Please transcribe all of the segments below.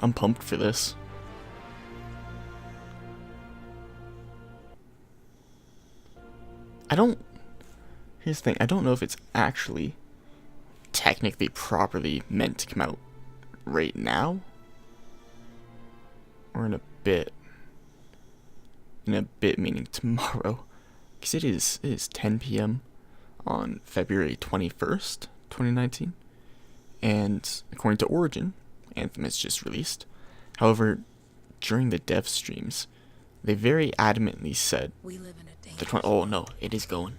I'm pumped for this. Here's the thing, I don't know if it's actually technically properly meant to come out right now or in a bit. In a bit meaning tomorrow, because it is 10 p.m. on February 21st, 2019, and according to Origin, Anthem is just released. However, during the dev streams, they very adamantly said we live in a the oh no, it is going.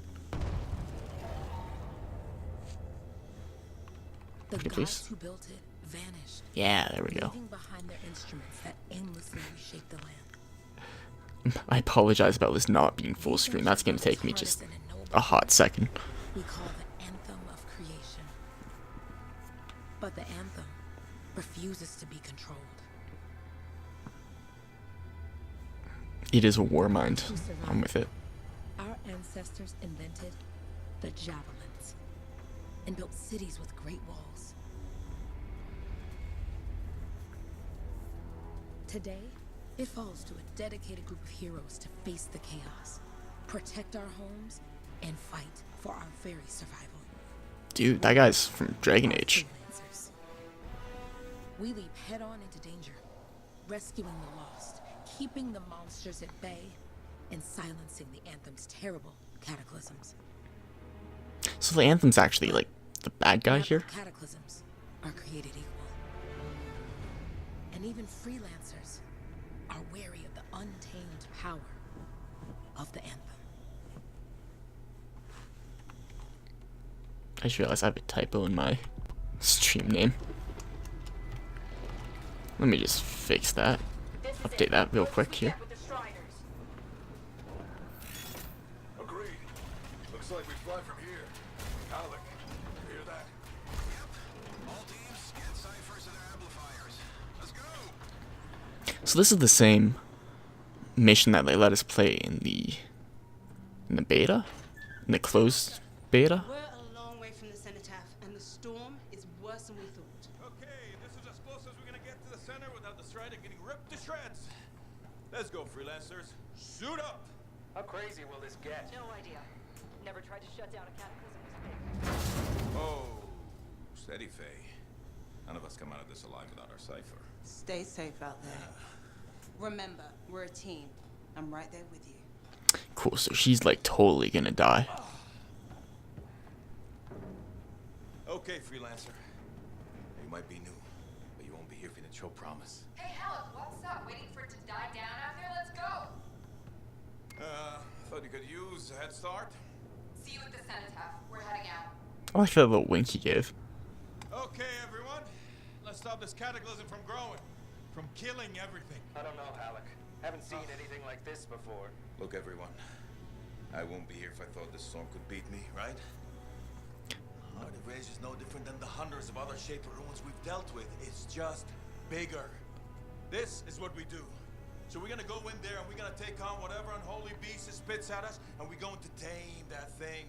The Okay, gods please. who built it vanished, Yeah, there we go. leaving behind their instruments that aimlessly reshape the land. I apologize about this not being full screen. That's going to take me just a hot second. We call the anthem of creation. But the anthem refuses to be controlled. It is a war mind. I'm with it. Our ancestors invented the javelins and built cities with great walls. Today, it falls to a dedicated group of heroes to face the chaos, protect our homes, and fight for our very survival. Dude, that guy's from Dragon Age. Freelancers. We leap head-on into danger, rescuing the lost, keeping the monsters at bay, and silencing the Anthem's terrible cataclysms. So the Anthem's actually like the bad guy here? Cataclysms are created equal. And even freelancers are wary of the untamed power of the Anthem. I just realized I have a typo in my stream name. Let me just fix that. Update that real quick here. Agreed. Looks like we fly from here. Alec, you hear that? Yep. All teams get ciphers to their amplifiers. Let's go. So this is the same mission that they let us play in the beta? In the closed beta? We're a long way from the cenotaph, and the storm is worse than we thought. Okay, this is as close as we're gonna get to the center without the Strider getting ripped to shreds. Let's go, freelancers. Suit up! How crazy will this get? No idea. Never tried to shut down a cataclysm. Oh, steady, Faye. None of us come out of this alive without our cipher. Stay safe out there. Remember, we're a team. I'm right there with you. Cool, so she's like totally gonna die. Okay, freelancer. You might be new, but you won't be here for the show promise. Hey, Helen, what's up? Waiting for it to die down out there? Let's go. Thought you could use a head start. See you at the cenotaph. We're heading out. I like that little wink he gave. Okay, everyone. Let's stop this cataclysm from growing, from killing everything. I don't know, Alec. Haven't seen anything like this before. Look, everyone. I won't be here if I thought this storm could beat me, right? Our Rage is no different than the hundreds of other shaper ruins we've dealt with. It's just bigger. This is what we do. So we're gonna go in there and we're gonna take on whatever unholy beast it spits at us, and we're going to tame that thing.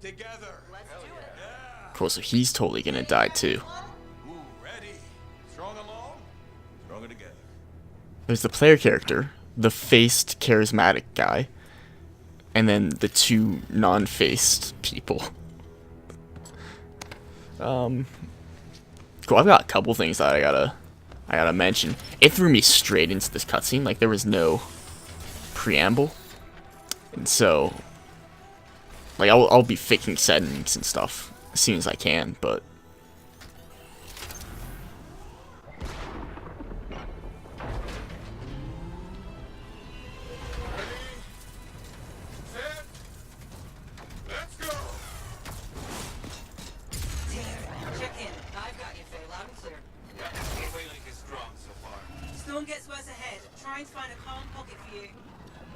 Together. Let's do it. Yeah. Cool, so he's totally gonna die too. Ooh, ready. Strong alone, stronger together. There's the player character, the faced charismatic guy, and then the two non-faced people. Cool, I've got a couple things that I gotta mention. It threw me straight into this cutscene, like there was no preamble. And so, like I'll be fixing settings and stuff as soon as I can, but Let's go! Check in. I've got you, Faye. Loud and clear. The wailing is strong so far. Storm gets worse ahead. Trying to find a calm pocket for you.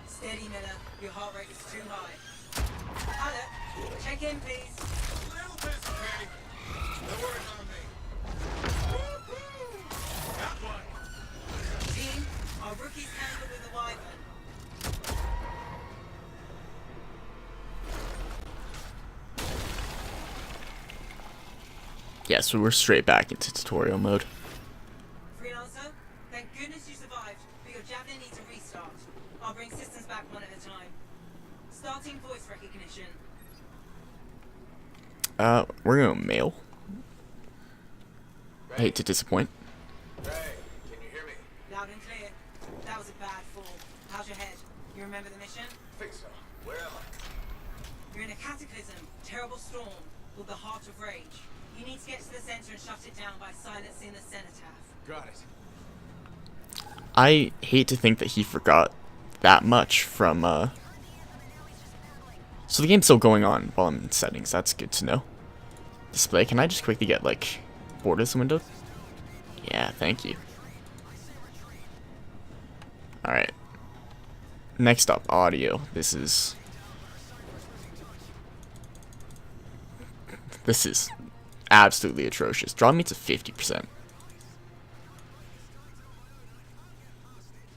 Steady, Miller. Your heart rate is too high. Alec, check in, please. A little busy, Faye. No worries on me. Got one. Team, our rookies handle with a wyvern. yeah, so we're straight back into tutorial mode. Freelancer, bring systems back one at a time. Starting voice recognition. We're gonna mail. I hate to disappoint. Hey, can you hear me? Loud and clear. That was a bad fall. How's your head? You remember the mission? Think so. Where am I? You're in a cataclysm, terrible storm, called the Heart of Rage. You need to get to the center and shut it down by silencing the cenotaph. Got it. I hate to think that he forgot that much from, So the game's still going on while I'm in settings. That's good to know. Display, can I just quickly get, like, borders windowed? Yeah, thank you. Alright. Next up, audio. This is absolutely atrocious. Draw me to 50%.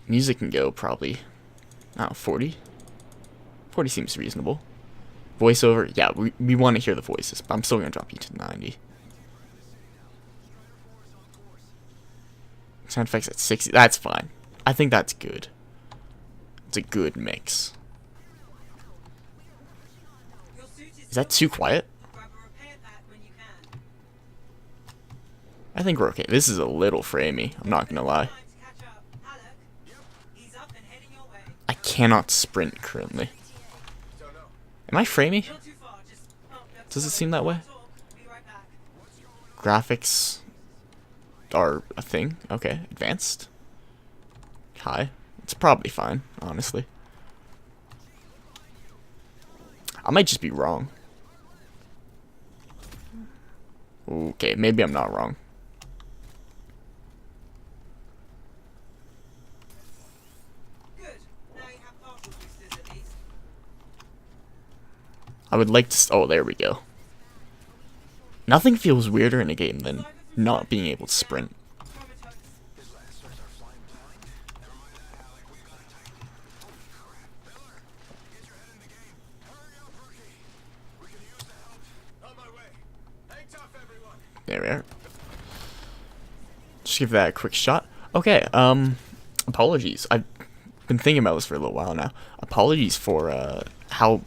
Music can go probably, I don't know, 40? 40 seems reasonable. Voiceover, yeah, we want to hear the voices, but I'm still going to drop you to 90. Sound effects at 60, that's fine. I think that's good. It's a good mix. Your suit Is that too quiet? Grab a repair pack when you can. I think we're okay. This is a little framey, I'm not going to lie. Time to catch up. Alec? He's up and heading your way. I cannot sprint currently. Don't know. Am I framey? Not too far, just Does it seem that way? Be right back. Graphics are a thing. Okay, advanced. High. It's probably fine, honestly. I might just be wrong. Okay, maybe I'm not wrong. Good. Now you have partial boosters at least. I would like to... Oh, there we go. Nothing feels weirder in a game than not being able to sprint. Comatose. On my way. Hang tough, everyone. There we are. Just give that a quick shot. Okay, apologies. I've been thinking about this for a little while now. Apologies for, how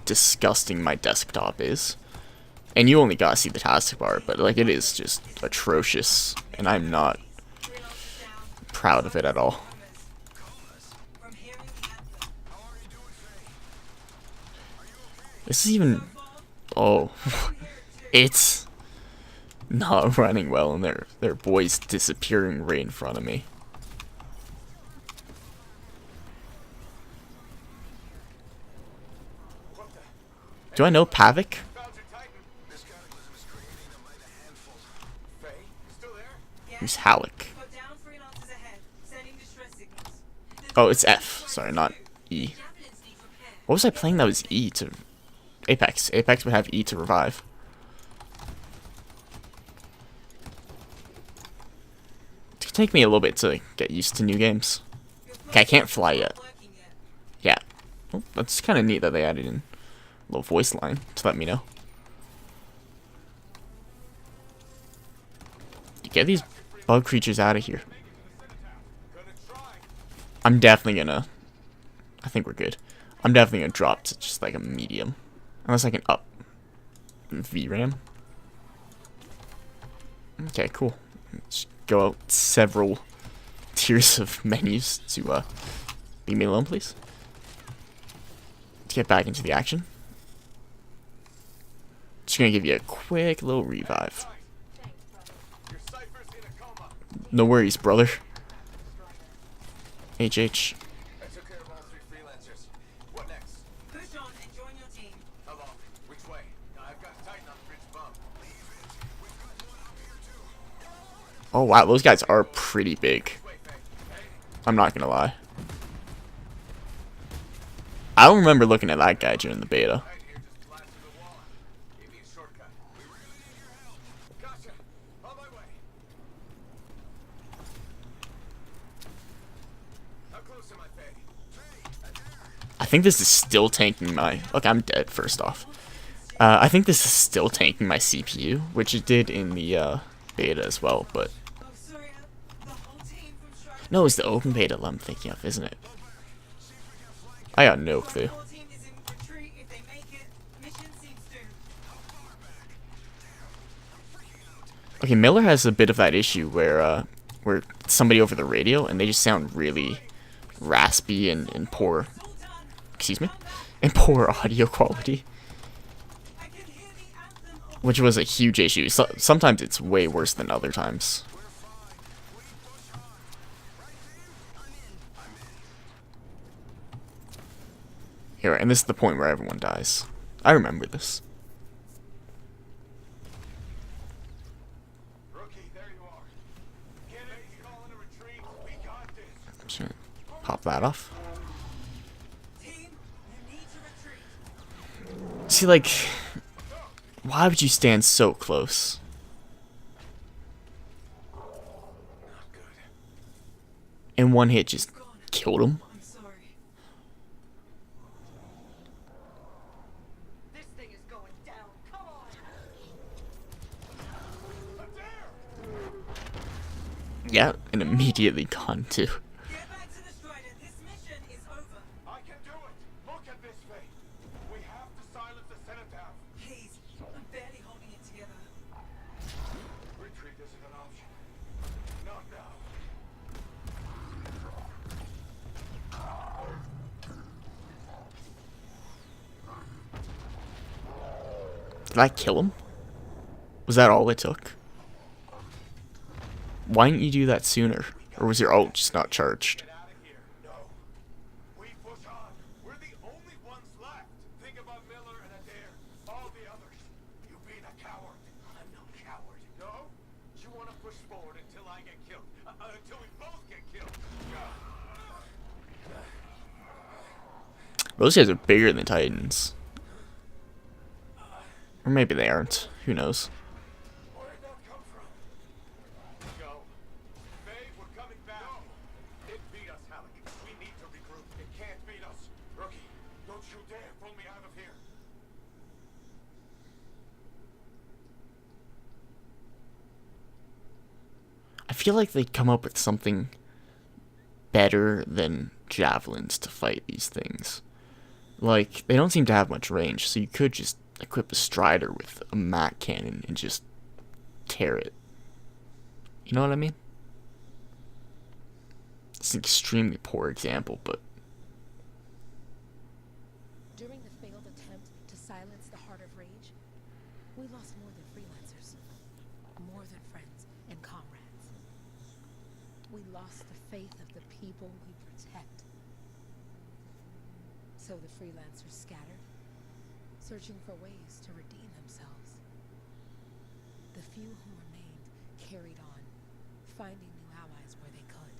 disgusting my desktop is. And you only gotta see the taskbar, but, like, it is just atrocious. And I'm not proud of it at all. From hearing the anthem. This is even... Oh. It's not running well, and their boy's disappearing right in front of me. Do I know Pavik? Found your Titan. This cataclysm is creating a mighty handful. Faye, you still there? Who's Halleck? Got down freelancers ahead, sending distress signals. Oh, it's F. Sorry, not E. Javelins need repair. What was I playing that was E to... Apex. Apex would have E to revive. It's gonna take me a little bit to get used to new games. Okay, I can't fly yet. Working yet. Yeah. Well, that's kind of neat that they added in a little voice line to let me know. Get these bug creatures out of here. I'm definitely gonna... I think we're good. I'm definitely gonna drop to just like a medium. Unless I can up VRAM. Okay, cool. Let's go out several tiers of menus to leave me alone, please. Let's get back into the action. Just gonna give you a quick little revive. Your cipher's in a coma. No worries, brother. HH. I took care of all 3 freelancers. What next? Push on and join your team. How long? Which way? I've got Titan on the bridge above. Oh wow, those guys are pretty big. Wait, Faye. Hey, I'm not gonna lie. I don't remember looking at that guy during the beta. right here just blasted the wall. Gave me a shortcut. We really need your help. Gotcha. On my way. How close am I, Faye? I think this is still tanking my... Look, I'm dead, first off. I think this is still tanking my CPU, which it did in the beta as well, but... Oh, sorry, the whole team from Strike. No, it's the open beta that I'm thinking of, isn't it? I got no clue. Your team is in retreat. If they make it, mission seems doomed. Okay, Miller has a bit of that issue where somebody over the radio and they just sound really raspy and poor. Excuse me, and poor audio quality, I can hear the anthem of which was a huge issue. So, sometimes it's way worse than other times. Here, and this is the point where everyone dies. I remember this. Rookie, there you are. Get it? He's calling a retreat. We got this. I'm just gonna pop that off. team. You need to retreat. See, like, why would you stand so close? Not good. And one hit just killed him. I'm sorry. This thing is going down. Come on. Yeah, and immediately gone too. Get back to the Strider. This mission is over. I can do it. Look at this thing. We have to silence the cenotaph. Please. I'm barely holding it together. Retreat isn't an option. Not now. Did I kill him? Was that all it took? Why didn't you do that sooner? Or was your ult just not charged? Get out of here. No. We push on. We're the only ones left. Think about Miller and Adair. All the others. You being a coward. I'm no coward. No? You want to push forward until I get killed. Until we both get killed. Those guys are bigger than Titans. Or maybe they aren't. Who knows? Where did that come from? Go. Faye, we're coming back. No. It beat us, Halleck. We need to regroup. It can't beat us. Rookie, don't you dare pull me out of here. I feel like they'd come up with something better than javelins to fight these things. Like, they don't seem to have much range, so you could just equip a Strider with a Mac cannon and just tear it. You know what I mean? It's an extremely poor example, but During the failed attempt to silence the Heart of Rage, we lost more than freelancers, more than friends and comrades. We lost the faith of the people we protect. So the freelancers scattered, searching for ways to redeem themselves. The few who remained carried on, finding new allies where they could,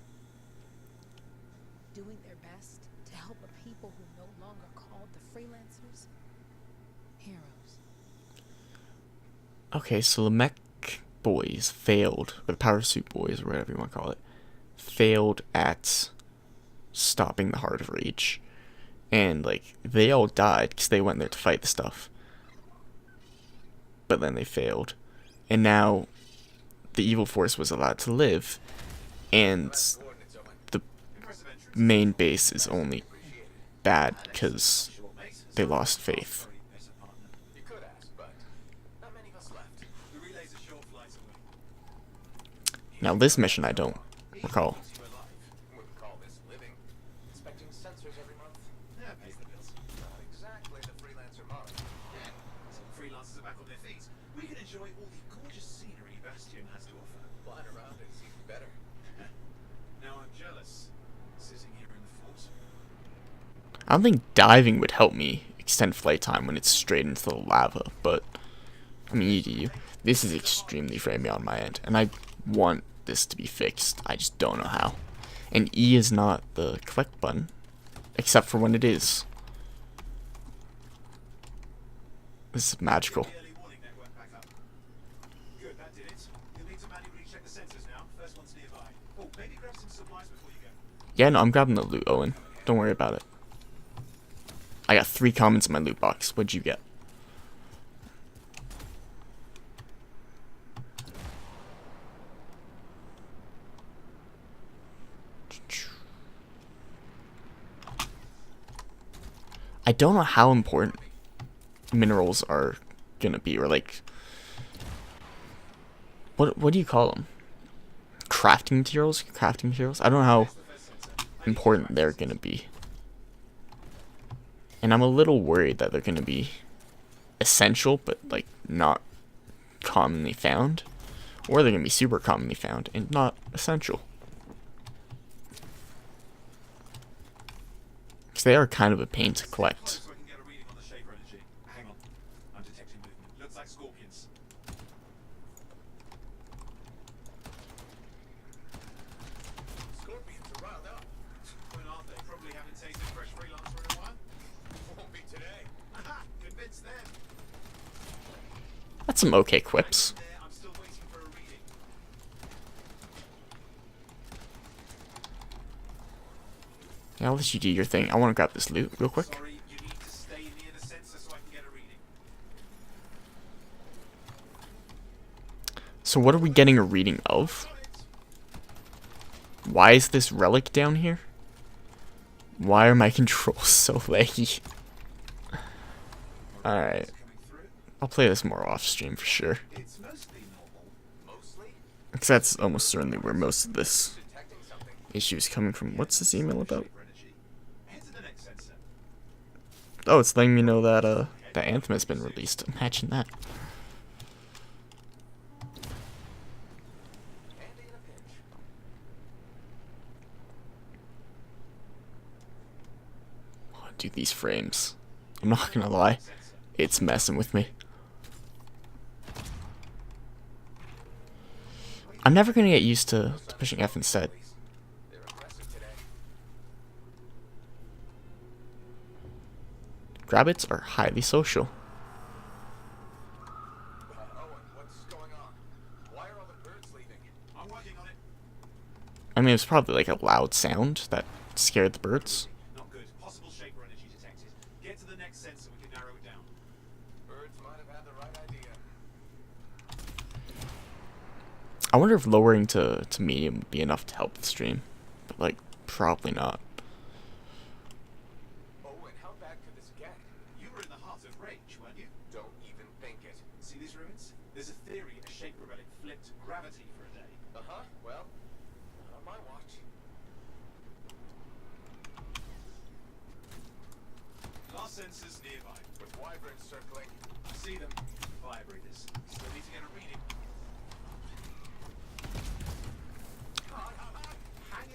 doing their best to help a people who no longer called the freelancers heroes. okay, so the mech boys failed, or the power suit boys, or whatever you want to call it, failed at stopping the Heart of Rage. And, like, they all died because they went there to fight the stuff. But then they failed. And now the evil force was allowed to live. And the main base is only bad because they lost faith. You could ask, but not many of us left. The relays are short flights away. Now this mission I don't recall. Wouldn't call this living. Inspecting sensors every month. Yeah, pays the bills. Not exactly the freelancer model. Yeah, some freelancers are back on their feet. We can enjoy all the gorgeous scenery Bastion has to offer. Flying around is even better. Now I'm jealous, sitting here in the fort. I don't think diving would help me extend flight time when it's straight into the lava, but I mean, you do you. This is extremely framey on my end, and I want this to be fixed. I just don't know how. And E is not the collect button, except for when it is. This is magical. The early warning network back up. Good, that did it. You'll need to manually check the sensors now. First one's nearby. Oh, maybe grab some supplies before you go. Yeah, no, I'm grabbing the loot, Owen. Don't worry about it. I got 3 comments in my loot box. What'd you get? I don't know how important minerals are gonna be, or like, what do you call them? Crafting materials? Crafting materials? I don't know how important they're gonna be. And I'm a little worried that they're gonna be essential, but like not commonly found. Or they're gonna be super commonly found and not essential. Because they are kind of a pain to collect. So I can get a reading on the shaper energy. Hang on. I'm detecting movement. Looks like scorpions. Scorpions are riled up. When aren't they? Probably haven't tasted fresh freelancer in a while. Won't be today. Aha! Convince them. That's some okay quips. There, I'm still waiting for a reading. Yeah, I'll let you do your thing. I want to grab this loot real quick. Sorry, you need to stay near the sensor so I can get a reading. So what are we getting a reading of? Why is this relic down here? Why are my controls so laggy? Alright. Coming through. I'll play this more off stream for sure. It's mostly normal. Mostly? Because that's almost certainly where most of this Detecting something. issue is coming from. What's this email about? Shaper energy. Head to the next sensor. Oh, it's letting me know that that Anthem has been released. Imagine that. Handy in a pinch. Oh, dude, these frames. I'm not gonna lie. It's messing with me. I'm never gonna get used to pushing F instead. They're aggressive today. Grabbits are highly social. Owen, what's going on? Why are all the birds leaving? I'm working on it. I mean, it was probably like a loud sound that scared the birds. Not good. Possible shaper energy detected. Get to the next sensor, we can narrow it down. Birds might have had the right idea. I wonder if lowering to medium would be enough to help the stream. But, like, probably not. Owen, how bad could this get? You were in the heart of rage, weren't you? Don't even think it. See these ruins? There's a theory a shaper relic flipped gravity for a day. Uh-huh. Well, not on my watch. Last sensors nearby. With wyverns circling. I see them. Fire breathers. Still need to get a reading.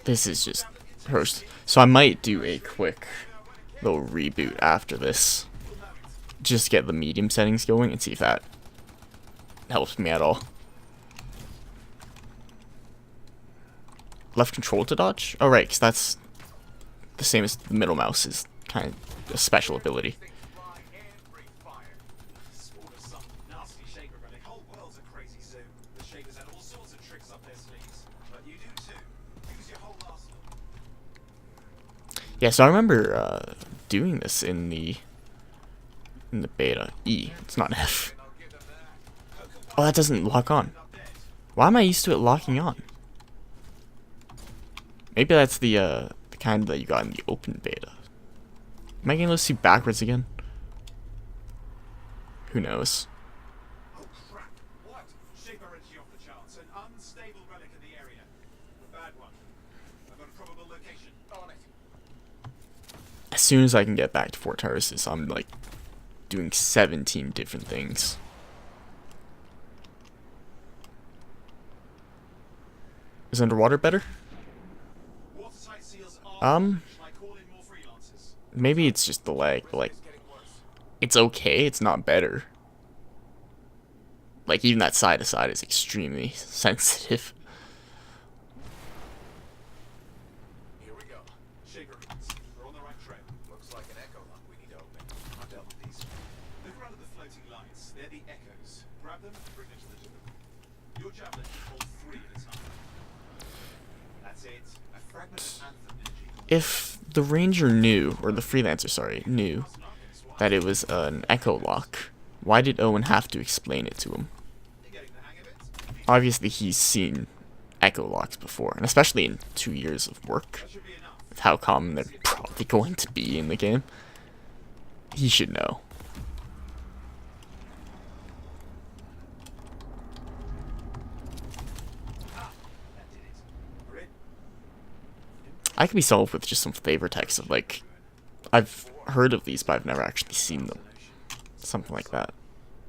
This is just host. So I might do a quick little reboot after this. Just get the medium settings going and see if that helps me at all. Left control to dodge? Oh right, because that's the same as the middle mouse is kind of a special ability. Things fly and breathe fire. Spawn of some nasty shaper relic. Whole world's a crazy zoo. The shapers had all sorts of tricks up their sleeves. But you do too. Use your whole arsenal. Yeah, so I remember doing this in the beta. E, it's not F. I'll give them that. Oh, that doesn't lock on. Up dead. Why am I used to it locking on? Maybe that's the kind that you got in the open beta. Am I getting those two backwards again? Who knows? Oh crap. What? Shaper energy off the charts. An unstable relic in the area. A bad one. I've got a probable location. On it. As soon as I can get back to Fort Tarsus, I'm like doing 17 different things. Is underwater better? Watertight seals are. Shall I call in more freelancers? Maybe it's just the lag, but like, It's getting worse. it's okay, it's not better. Like, even that side to side is extremely sensitive. Here we go. Shaper ruins. We're on the right trail. Looks like an echo lock we need to open. I've dealt with these. Look around at the floating lights. They're the echoes. Grab them and bring them to the door. Your javelin can hold 3 at a time. That's it. A fragment of Anthem energy. If the ranger knew, or the freelancer, sorry, knew that it was an echo lock, why did Owen have to explain it to him? You're getting the hang of it? Obviously, he's seen echo locks before, and especially in 2 years of work, That should be enough. with how common they're probably going to be in the game. He should know. I could be solved with just some flavor text of like, I've heard of these, but I've never actually seen them. Something like that.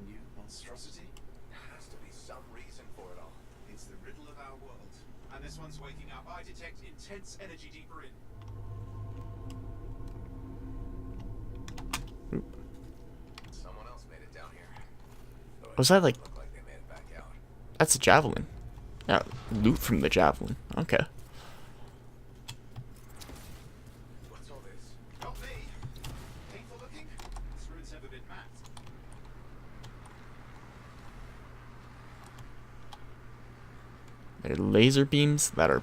New monstrosity? There has to be some reason for it all. It's the riddle of our world. And this one's waking up. I detect intense energy deeper in. Someone else made it down here. Was that like, Look like they made it back out. that's a javelin. Yeah, loot from the javelin. Okay. What's all this? Not me. Painful looking? This rune's never been mapped. They're laser beams that are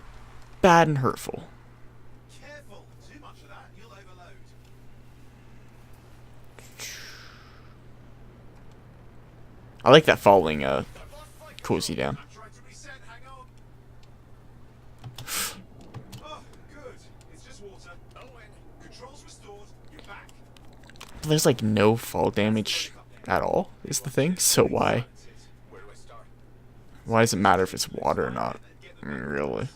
bad and hurtful. Careful. Too much of that, you'll overload. I like that falling cools you down. I'm trying to reset. Hang on. Oh, good. It's just water. Owen, controls restored. You're back. There's like no fall damage at all, is the thing. So why Where do I start? does it matter if it's water or not? I mean, really.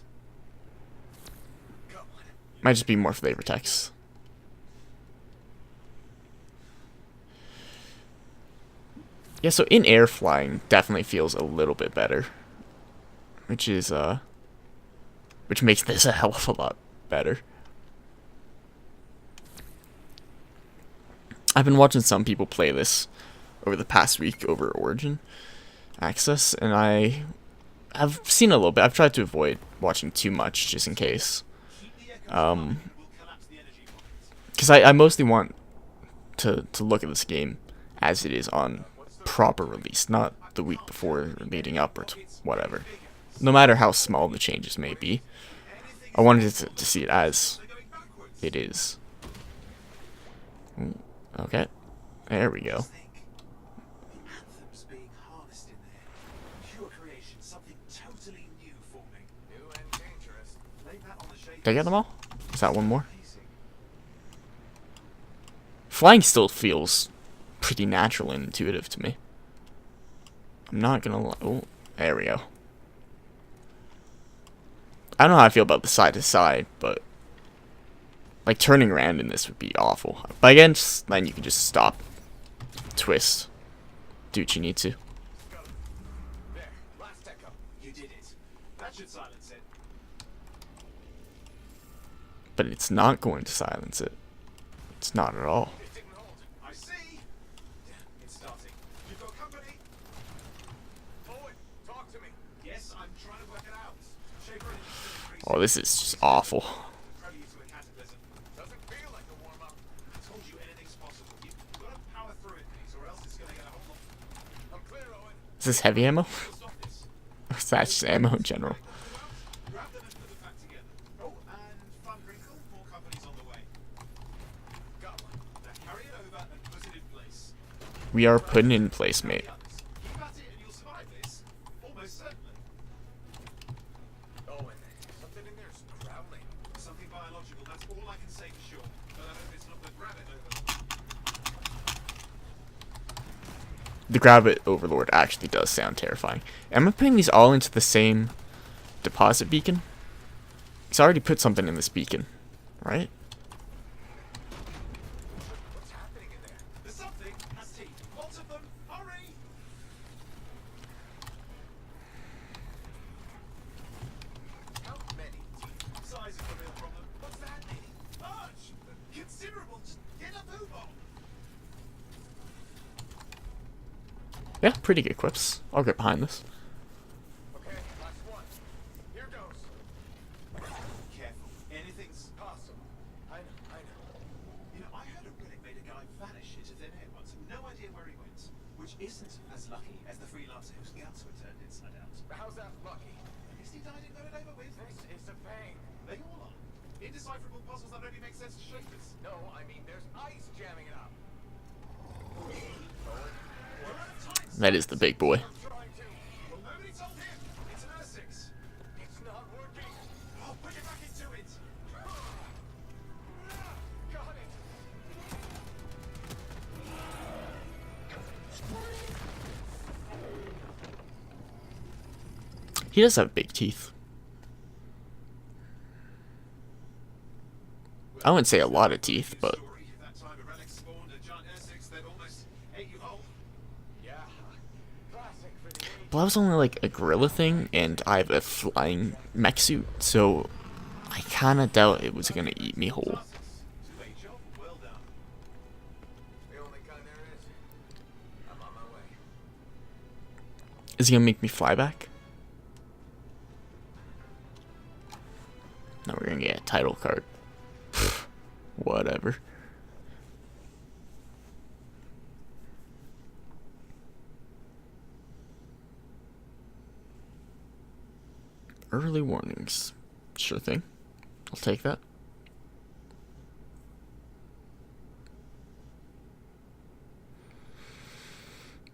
Come on. Might just be more flavor text. Yeah, so in air flying definitely feels a little bit better. Which is which makes this a hell of a lot better. I've been watching some people play this over the past week over Origin Access, and I've seen a little bit. I've tried to avoid watching too much just in case. Because I mostly want to look at this game as it is on proper release, not the week before or leading up or whatever. No matter how small the changes may be, I wanted to see it as it is. Ooh, okay, there we go. Anthem's being harnessed in there. Pure creation, something totally new forming. New and dangerous. Lay that on the shade. Did I get them all? Is that one more? Amazing. Flying still feels pretty natural and intuitive to me. I'm not gonna lie. Oh, there we go. I don't know how I feel about the side to side, but like turning around in this would be awful. But again, then you can just stop, twist, do what you need to. There, last echo. You did it. That should silence it. But it's not going to silence it. It's not at all. It didn't hold. I see. Damn, it's starting. You've got company. Owen, talk to me. Yes, I'm trying to work it out. Shaper and increase. Oh, this is just awful. Throw you to a cataclysm. Doesn't feel like a warm-up. I told you anything's possible. You've got to power through it, please, or else it's going to get a whole lot. I'm clear, Owen. Is this heavy ammo? We'll stop this. Or is that just ammo in general? Grab them and put them back together. Oh, and fun wrinkle, more companies on the way. Got one. Now carry it over and put it in place. We are putting it in place, mate. The others. Keep at it and you'll survive this. Almost certainly. Owen, something in there's growling. Something biological, that's all I can say for sure. But I hope it's not the gravit overlord. The Gravit Overlord actually does sound terrifying. Am I putting these all into the same deposit beacon? Because I already put something in this beacon, right? What's happening in there? There's something has teeth. Lots of them. Hurry! How many? Size is the real problem. What's that mean? Large! Considerable. Just get a move on. Yeah, pretty good quips. I'll get behind this. Okay, last one. Here goes. Careful. Anything's Possible. I know. You know, I heard a relic made a guy vanish into thin air once. No idea where he went. Which isn't as lucky as the freelancer whose guts were turned inside out. How's that lucky? At least he died and got it over with. This is a pain. They all are. Indecipherable puzzles that only make sense to shapers. No, I mean there's ice jamming it up. We're out of time. That is the big boy. I'm trying to. Well, nobody told him. It's an R6. It's not working. I'll put it back into it. Got it. He does have big teeth. I wouldn't say a lot of teeth, but That time a relic spawned a giant Essex that almost ate you whole. Yeah. Classic for the age. that was only like a gorilla thing, and I have a flying mech suit, so I kind of doubt it was gonna eat me whole. To a job well done. The only kind there is. I'm on my way. Is he gonna make me fly back? No, we're gonna get a title card. Whatever. Early warnings. Sure thing. I'll take that.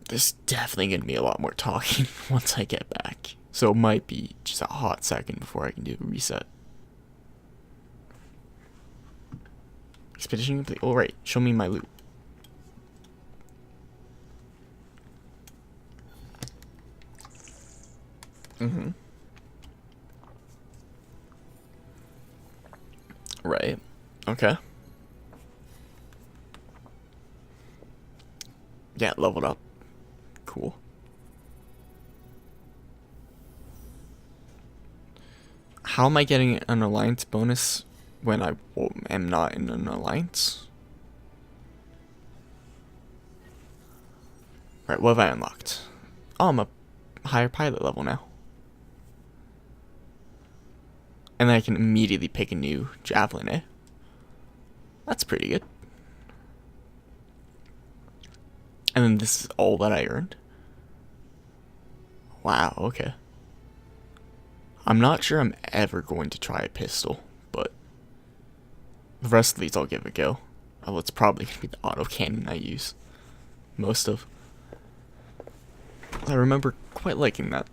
There's definitely going to be a lot more talking once I get back. So it might be just a hot second before I can do a reset. Expedition complete. Oh, right. Show me my loot. Right. Okay. Yeah, leveled up. Cool. How am I getting an alliance bonus when I am not in an alliance? Right, what have I unlocked? Oh, I'm a higher pilot level now. And then I can immediately pick a new javelin, eh? That's pretty good. And then this is all that I earned? Wow, okay. I'm not sure I'm ever going to try a pistol, but the rest of these I'll give a go. Oh, it's probably going to be the autocannon I use most of. I remember quite liking that.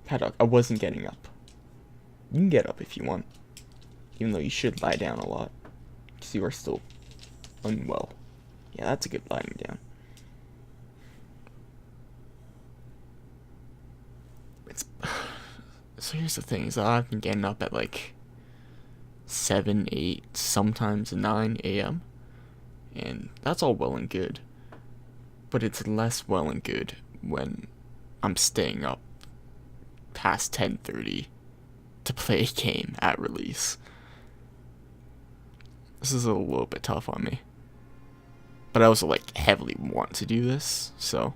Paddock, I wasn't getting up. You can get up if you want. Even though you should lie down a lot. Because you are still unwell. Yeah, that's a good lying down. So here's the thing, is that I've been getting up at like 7, 8, sometimes 9 a.m. And that's all well and good. But it's less well and good when I'm staying up past 10:30 to play a game at release. This is a little bit tough on me. But I also like heavily want to do this, so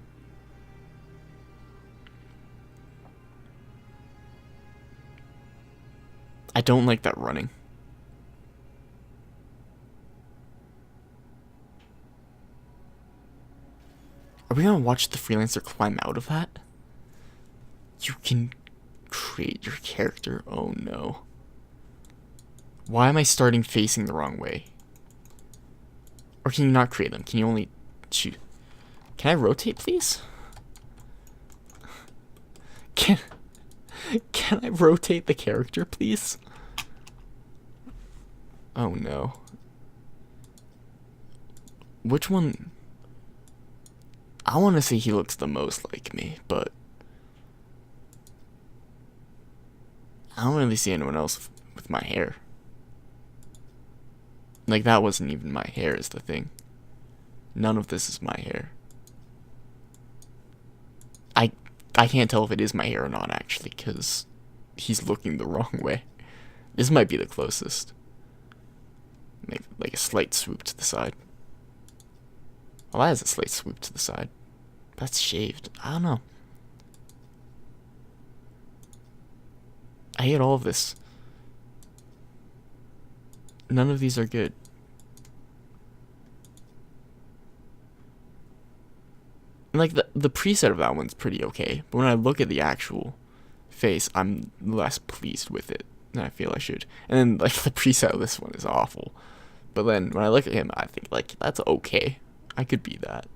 I don't like that running. Are we gonna watch the freelancer climb out of that? You can create your character. Oh no. Why am I starting facing the wrong way? Or can you not create them? Can you only shoot? Can I rotate, please? Can I rotate the character, please? Oh no. Which one? I want to say he looks the most like me, but I don't really see anyone else with my hair. Like, that wasn't even my hair is the thing. None of this is my hair. I can't tell if it is my hair or not, actually, because he's looking the wrong way. This might be the closest. Make like a slight swoop to the side. Well, that is a slight swoop to the side. That's shaved. I don't know. I hate all of this. None of these are good. Like, the preset of that one's pretty okay, but when I look at the actual face, I'm less pleased with it than I feel I should. And then, like, the preset of this one is awful. But then, when I look at him, I think, like, that's okay. I could be that.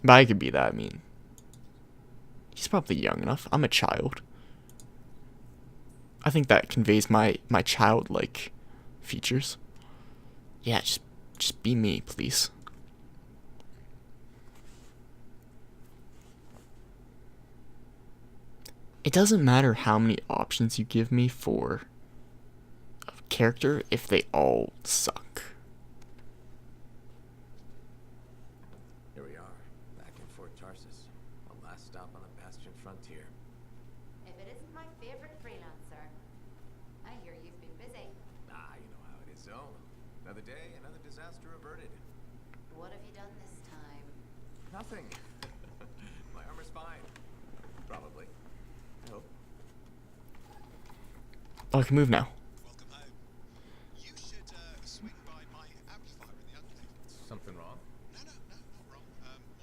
By I could be that, I mean, he's probably young enough. I'm a child. I think that conveys my childlike features. Yeah, just be me, please. it doesn't matter how many options you give me for a character if they all suck. Here we are, back in Fort Tarsus. Our last stop on the Bastion frontier. If it isn't my favorite freelancer. I hear you've been busy. Ah, you know how it is, so. Another day, another disaster averted. What have you done this time? Nothing. My armor's fine. Probably. I hope. Oh, I can move now. Welcome home. You should swing by my amplifier in the enclave. Something wrong? No, not wrong.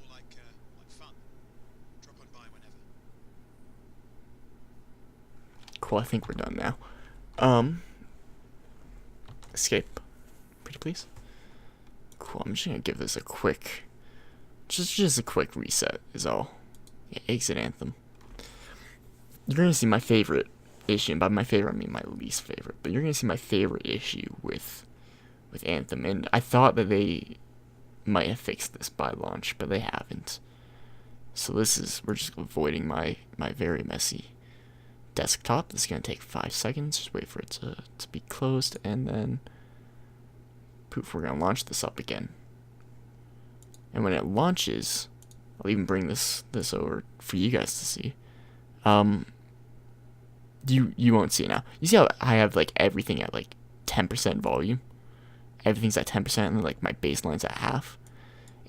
More like fun. Drop on by whenever. Cool, I think we're done now. Escape. Pretty please. Cool, I'm just gonna give this a quick, just a quick reset is all. Yeah, exit Anthem. You're gonna see my favorite issue, and by my favorite I mean my least favorite, but you're gonna see my favorite issue with Anthem, and I thought that they might have fixed this by launch, but they haven't. So we're just avoiding my very messy desktop. This is gonna take 5 seconds. Just wait for it to be closed, and then poof, we're gonna launch this up again. And when it launches, I'll even bring this over for you guys to see. You won't see it now. You see how I have like everything at like 10% volume? Everything's at 10% and like my baseline's at half.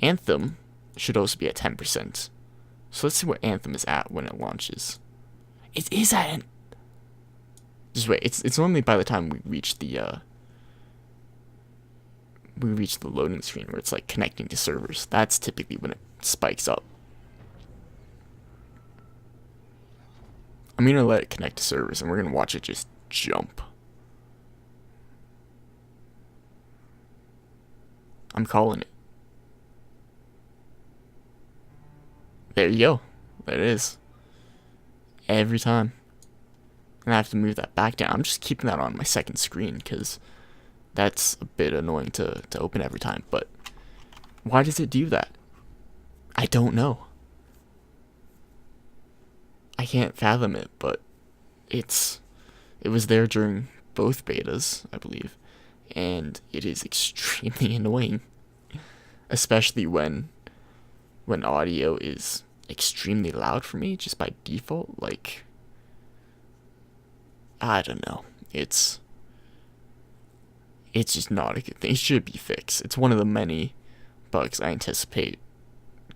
Anthem should also be at 10%. So let's see what Anthem is at when it launches. It is at just wait, it's normally by the time we reach the loading screen where it's like connecting to servers. That's typically when it spikes up. I'm gonna let it connect to servers and we're gonna watch it just jump. I'm calling it. There you go. There it is. Every time. And I have to move that back down. I'm just keeping that on my second screen because that's a bit annoying to open every time. But why does it do that? I don't know. I can't fathom it, but it was there during both betas, I believe, and it is extremely annoying, especially when audio is extremely loud for me just by default. Like, I don't know, it's just not a good thing. It should be fixed. It's one of the many bugs I anticipate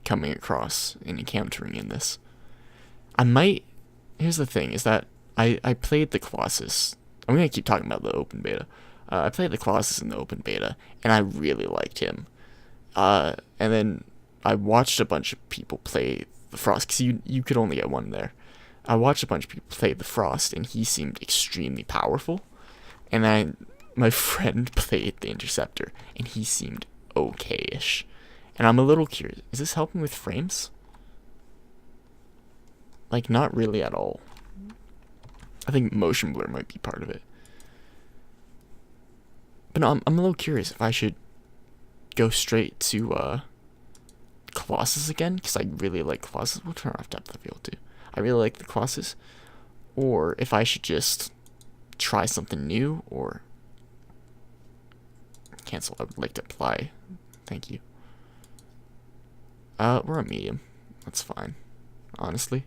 coming across and encountering in this. Here's the thing, is that I played the Colossus. I'm going to keep talking about the open beta. I played the Colossus in the open beta, and I really liked him. And then I watched a bunch of people play the Frost, because you could only get one there. I watched a bunch of people play the Frost, and he seemed extremely powerful. And then my friend played the Interceptor, and he seemed okay-ish. And I'm a little curious, is this helping with frames? Like, not really at all. I think motion blur might be part of it. But no, I'm a little curious if I should go straight to Colossus again, because I really like Colossus. We'll turn off depth of field too. I really like the Colossus. Or if I should just try something new, or cancel. I would like to apply. Thank you. We're on medium. That's fine, honestly.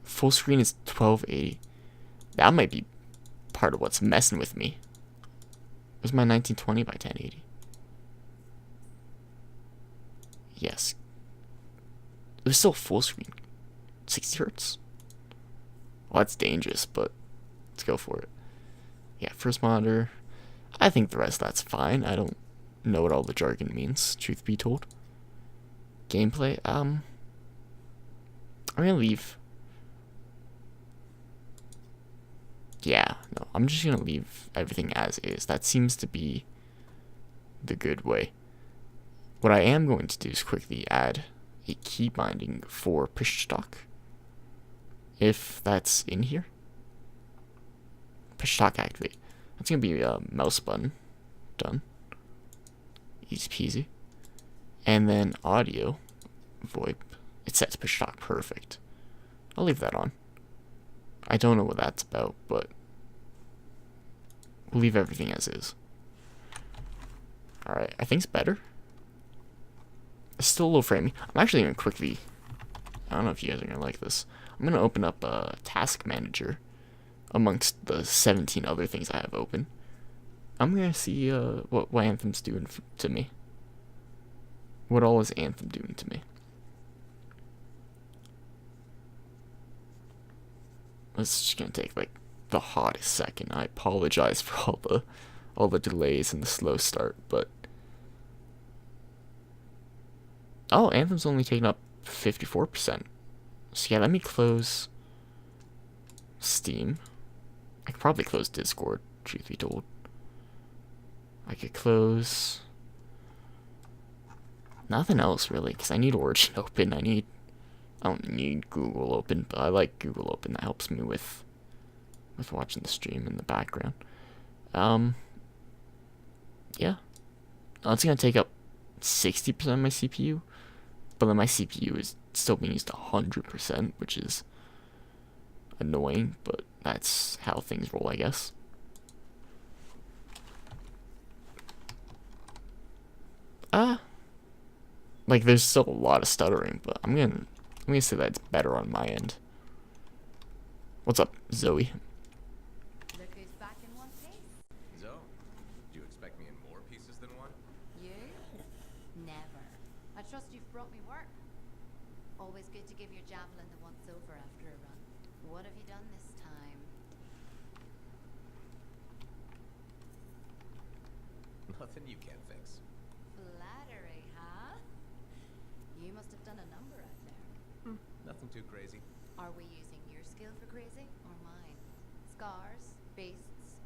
Full screen is 1280. That might be part of what's messing with me. Where's my 1920 by 1080? Yes. It was still full screen. 60 hertz. Well, that's dangerous, but let's go for it. Yeah, first monitor. I think the rest of that's fine. I don't know what all the jargon means, truth be told. Gameplay, I'm gonna leave. Yeah, no, I'm just gonna leave everything as is. That seems to be the good way. What I am going to do is quickly add a key binding for push stock, if that's in here. Push stock activate. That's gonna be a mouse button. Done. Easy peasy. And then audio, VoIP. It's set to push stock. Perfect. I'll leave that on. I don't know what that's about, but we'll leave everything as is. Alright, I think it's better. It's still a little framey. I'm actually going to quickly... I don't know if you guys are going to like this. I'm going to open up a task manager amongst the 17 other things I have open. I'm going to see what Anthem's doing to me. What all is Anthem doing to me? This is just going to take like the hottest second. I apologize for all the delays and the slow start, but... Oh, Anthem's only taking up 54%. So yeah, let me close Steam. I could probably close Discord, truth be told. I could close nothing else really, because I need Origin open. I don't need Google open, but I like Google open. That helps me with watching the stream in the background. Yeah. It's gonna take up 60% of my CPU, but then my CPU is still being used 100%, which is annoying, but that's how things roll, I guess. Like, there's still a lot of stuttering, but I'm gonna say that it's better on my end. What's up, Zoe? Look who's back in one piece. Zoe, do you expect me in more pieces than one? You? Never. I trust you've brought me work. Always good to give your javelin the once-over after a run. What have you done this time? Nothing you can't fix. Flattery, huh? You must have done a number out there. Nothing too crazy. Are we using your skill for crazy or mine? Scars, beasts,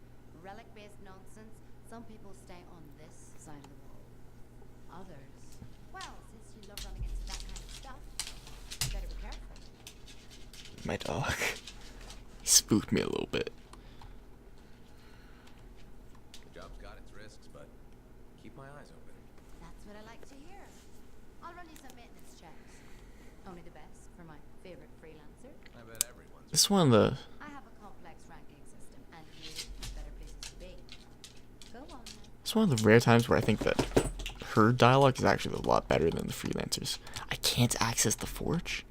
relic-based nonsense. Some people stay on this side of the wall. Others, well, since you love running into that kind of stuff, you better be careful. My dog. He spooked me a little bit. The job's got its risks, but keep my eyes open. That's what I like to hear. I'll run you some maintenance checks. Only the best for my favorite freelancer. I bet everyone's. This is one of the... I have a complex ranking system, and you have better places to be. Go on then. It's one of the rare times where I think that her dialogue is actually a lot better than the freelancers. I can't access the forge?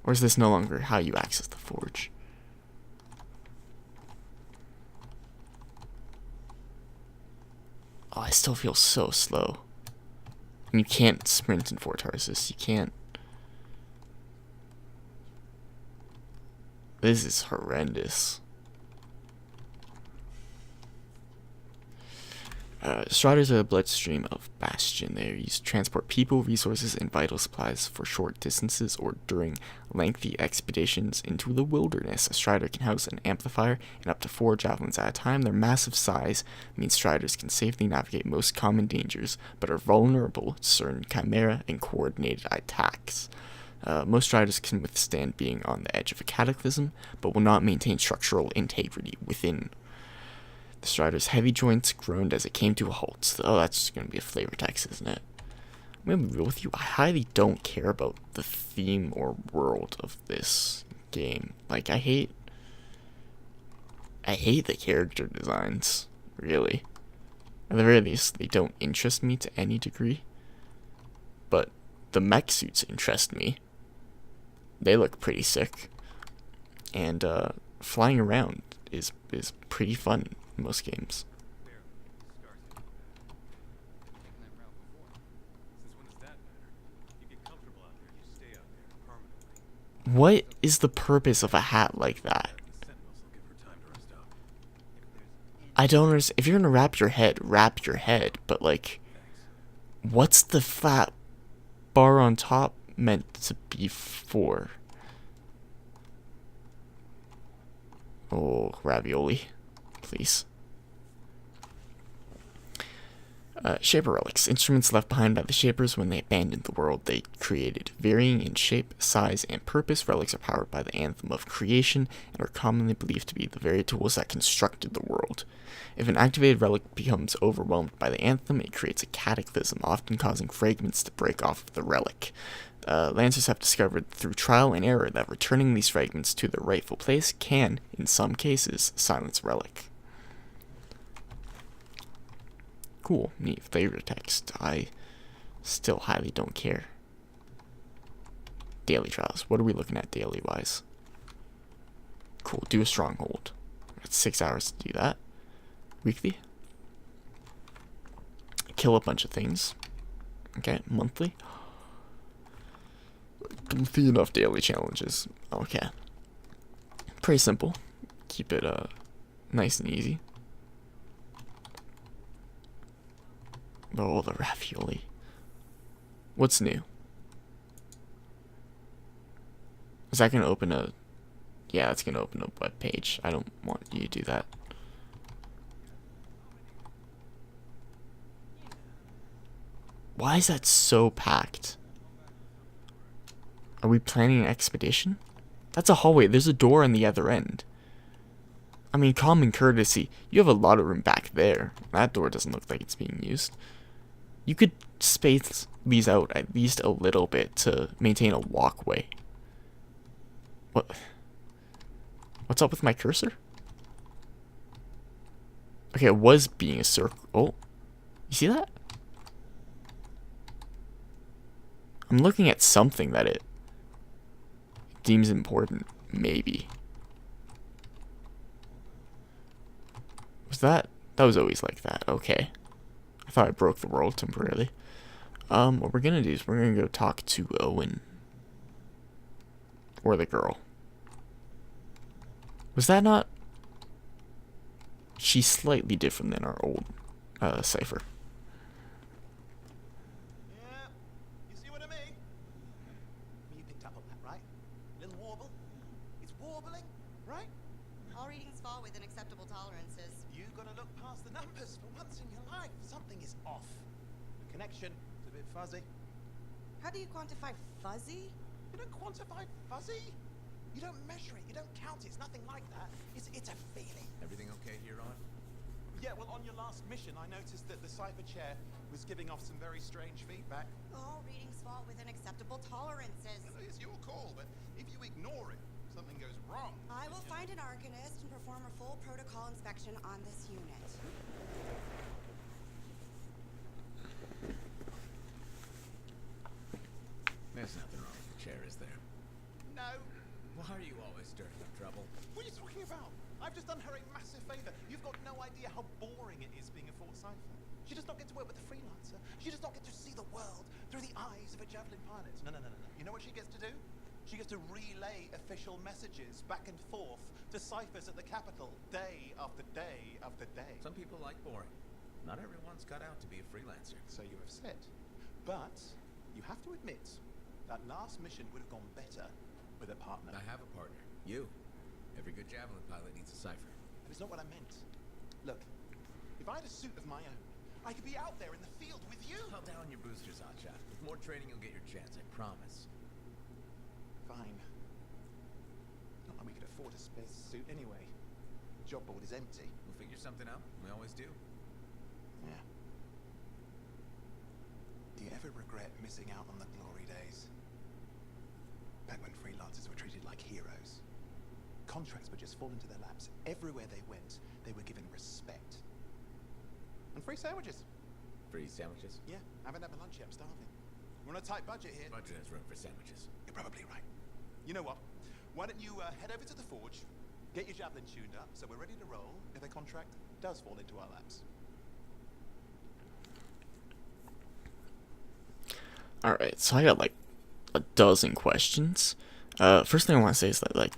Or is this no longer how you access the forge? Oh, I still feel so slow. And you can't sprint in Fort Tarsus. You can't. This is horrendous. Striders are a bloodstream of Bastion. They are used to transport people, resources, and vital supplies for short distances or during lengthy expeditions into the wilderness. A strider can house an amplifier and up to 4 javelins at a time. Their massive size means striders can safely navigate most common dangers, but are vulnerable to certain chimera and coordinated attacks. Most striders can withstand being on the edge of a cataclysm, but will not maintain structural integrity within. The strider's heavy joints groaned as it came to a halt. Oh, that's going to be a flavor text, isn't it? I'm going to be real with you. I highly don't care about the theme or world of this game. Like, I hate the character designs, really. At the very least, they don't interest me to any degree. But the mech suits interest me. They look pretty sick. And flying around is pretty fun in most games. What is the purpose of a hat like that? I don't understand. If you're gonna wrap your head, but like, what's the flat bar on top meant to be for? Oh, ravioli, please. Shaper relics, instruments left behind by the Shapers when they abandoned the world they created. Varying in shape, size, and purpose, relics are powered by the Anthem of creation and are commonly believed to be the very tools that constructed the world. If an activated relic becomes overwhelmed by the Anthem, it creates a cataclysm, often causing fragments to break off of the relic. Lancers have discovered through trial and error that returning these fragments to their rightful place can, in some cases, silence Relic. Cool, neat flavor text. I still highly don't care. Daily trials. What are we looking at daily wise? Cool, do a stronghold. That's 6 hours to do that. Weekly. Kill a bunch of things. Okay, monthly. Complete enough daily challenges. Okay. Pretty simple. Keep it nice and easy. Oh, the ravioli. What's new? Is that gonna open a... Yeah, that's gonna open a web page. I don't want you to do that. Why is that so packed? Are we planning an expedition? That's a hallway. There's a door on the other end. I mean, common courtesy. You have a lot of room back there. That door doesn't look like it's being used. You could space these out at least a little bit to maintain a walkway. What? What's up with my cursor? Okay, it was being a circle. Oh, you see that? I'm looking at something that it deems important, maybe. Was that? That was always like that. Okay. I thought I broke the world temporarily. What we're gonna do is we're gonna go talk to Owen. Or the girl. Was that not? She's slightly different than our old cipher. Yeah, you see what I mean? You picked up on that, right? Little warble? It's warbling, right? All readings fall within acceptable tolerances. You gotta look past the numbers for once in your life. Something is off. The connection is a bit fuzzy. How do you quantify fuzzy? You don't quantify fuzzy. You don't measure it. You don't count it. It's nothing like that. It's a feeling. Everything okay here, Ron? Yeah, well, on your last mission, I noticed that the cipher chair was giving off some very strange feedback. All readings fall within acceptable tolerances. It's your call, but if you ignore it, something goes wrong. I will find an arcanist and perform a full protocol inspection on this unit. There's nothing wrong with the chair, is there? No. Why are you always stirring up trouble? What are you talking about? I've just done her a massive favor. You've got no idea how boring it is being a Fort Cipher. She does not get to work with a freelancer. She does not get to see the world through the eyes of a javelin pilot. No. You know what she gets to do? She gets to relay official messages back and forth to ciphers at the capital, day after day after day. Some people like boring. Not everyone's cut out to be a freelancer. So you have said. But you have to admit, that last mission would have gone better with a partner. I have a partner. You. Every good javelin pilot needs a cipher. But it's not what I meant. Look, if I had a suit of my own, I could be out there in the field with you. Hold down your boosters, Hotshot. With more training, you'll get your chance, I promise. Fine. Not like we could afford a spare suit anyway. The job board is empty. We'll figure something out. We always do. Yeah. Do you ever regret missing out on the glory days? Back when freelancers were treated like heroes. Contracts would just fall into their laps. Everywhere they went, they were given respect. And free sandwiches. Free sandwiches? Yeah, I haven't had my lunch yet. I'm starving. We're on a tight budget here. Budget has room for sandwiches. You're probably right. You know what? Why don't you head over to the forge, get your javelin tuned up, so we're ready to roll if a contract does fall into our laps. Alright, so I got like a dozen questions. First thing I want to say is that like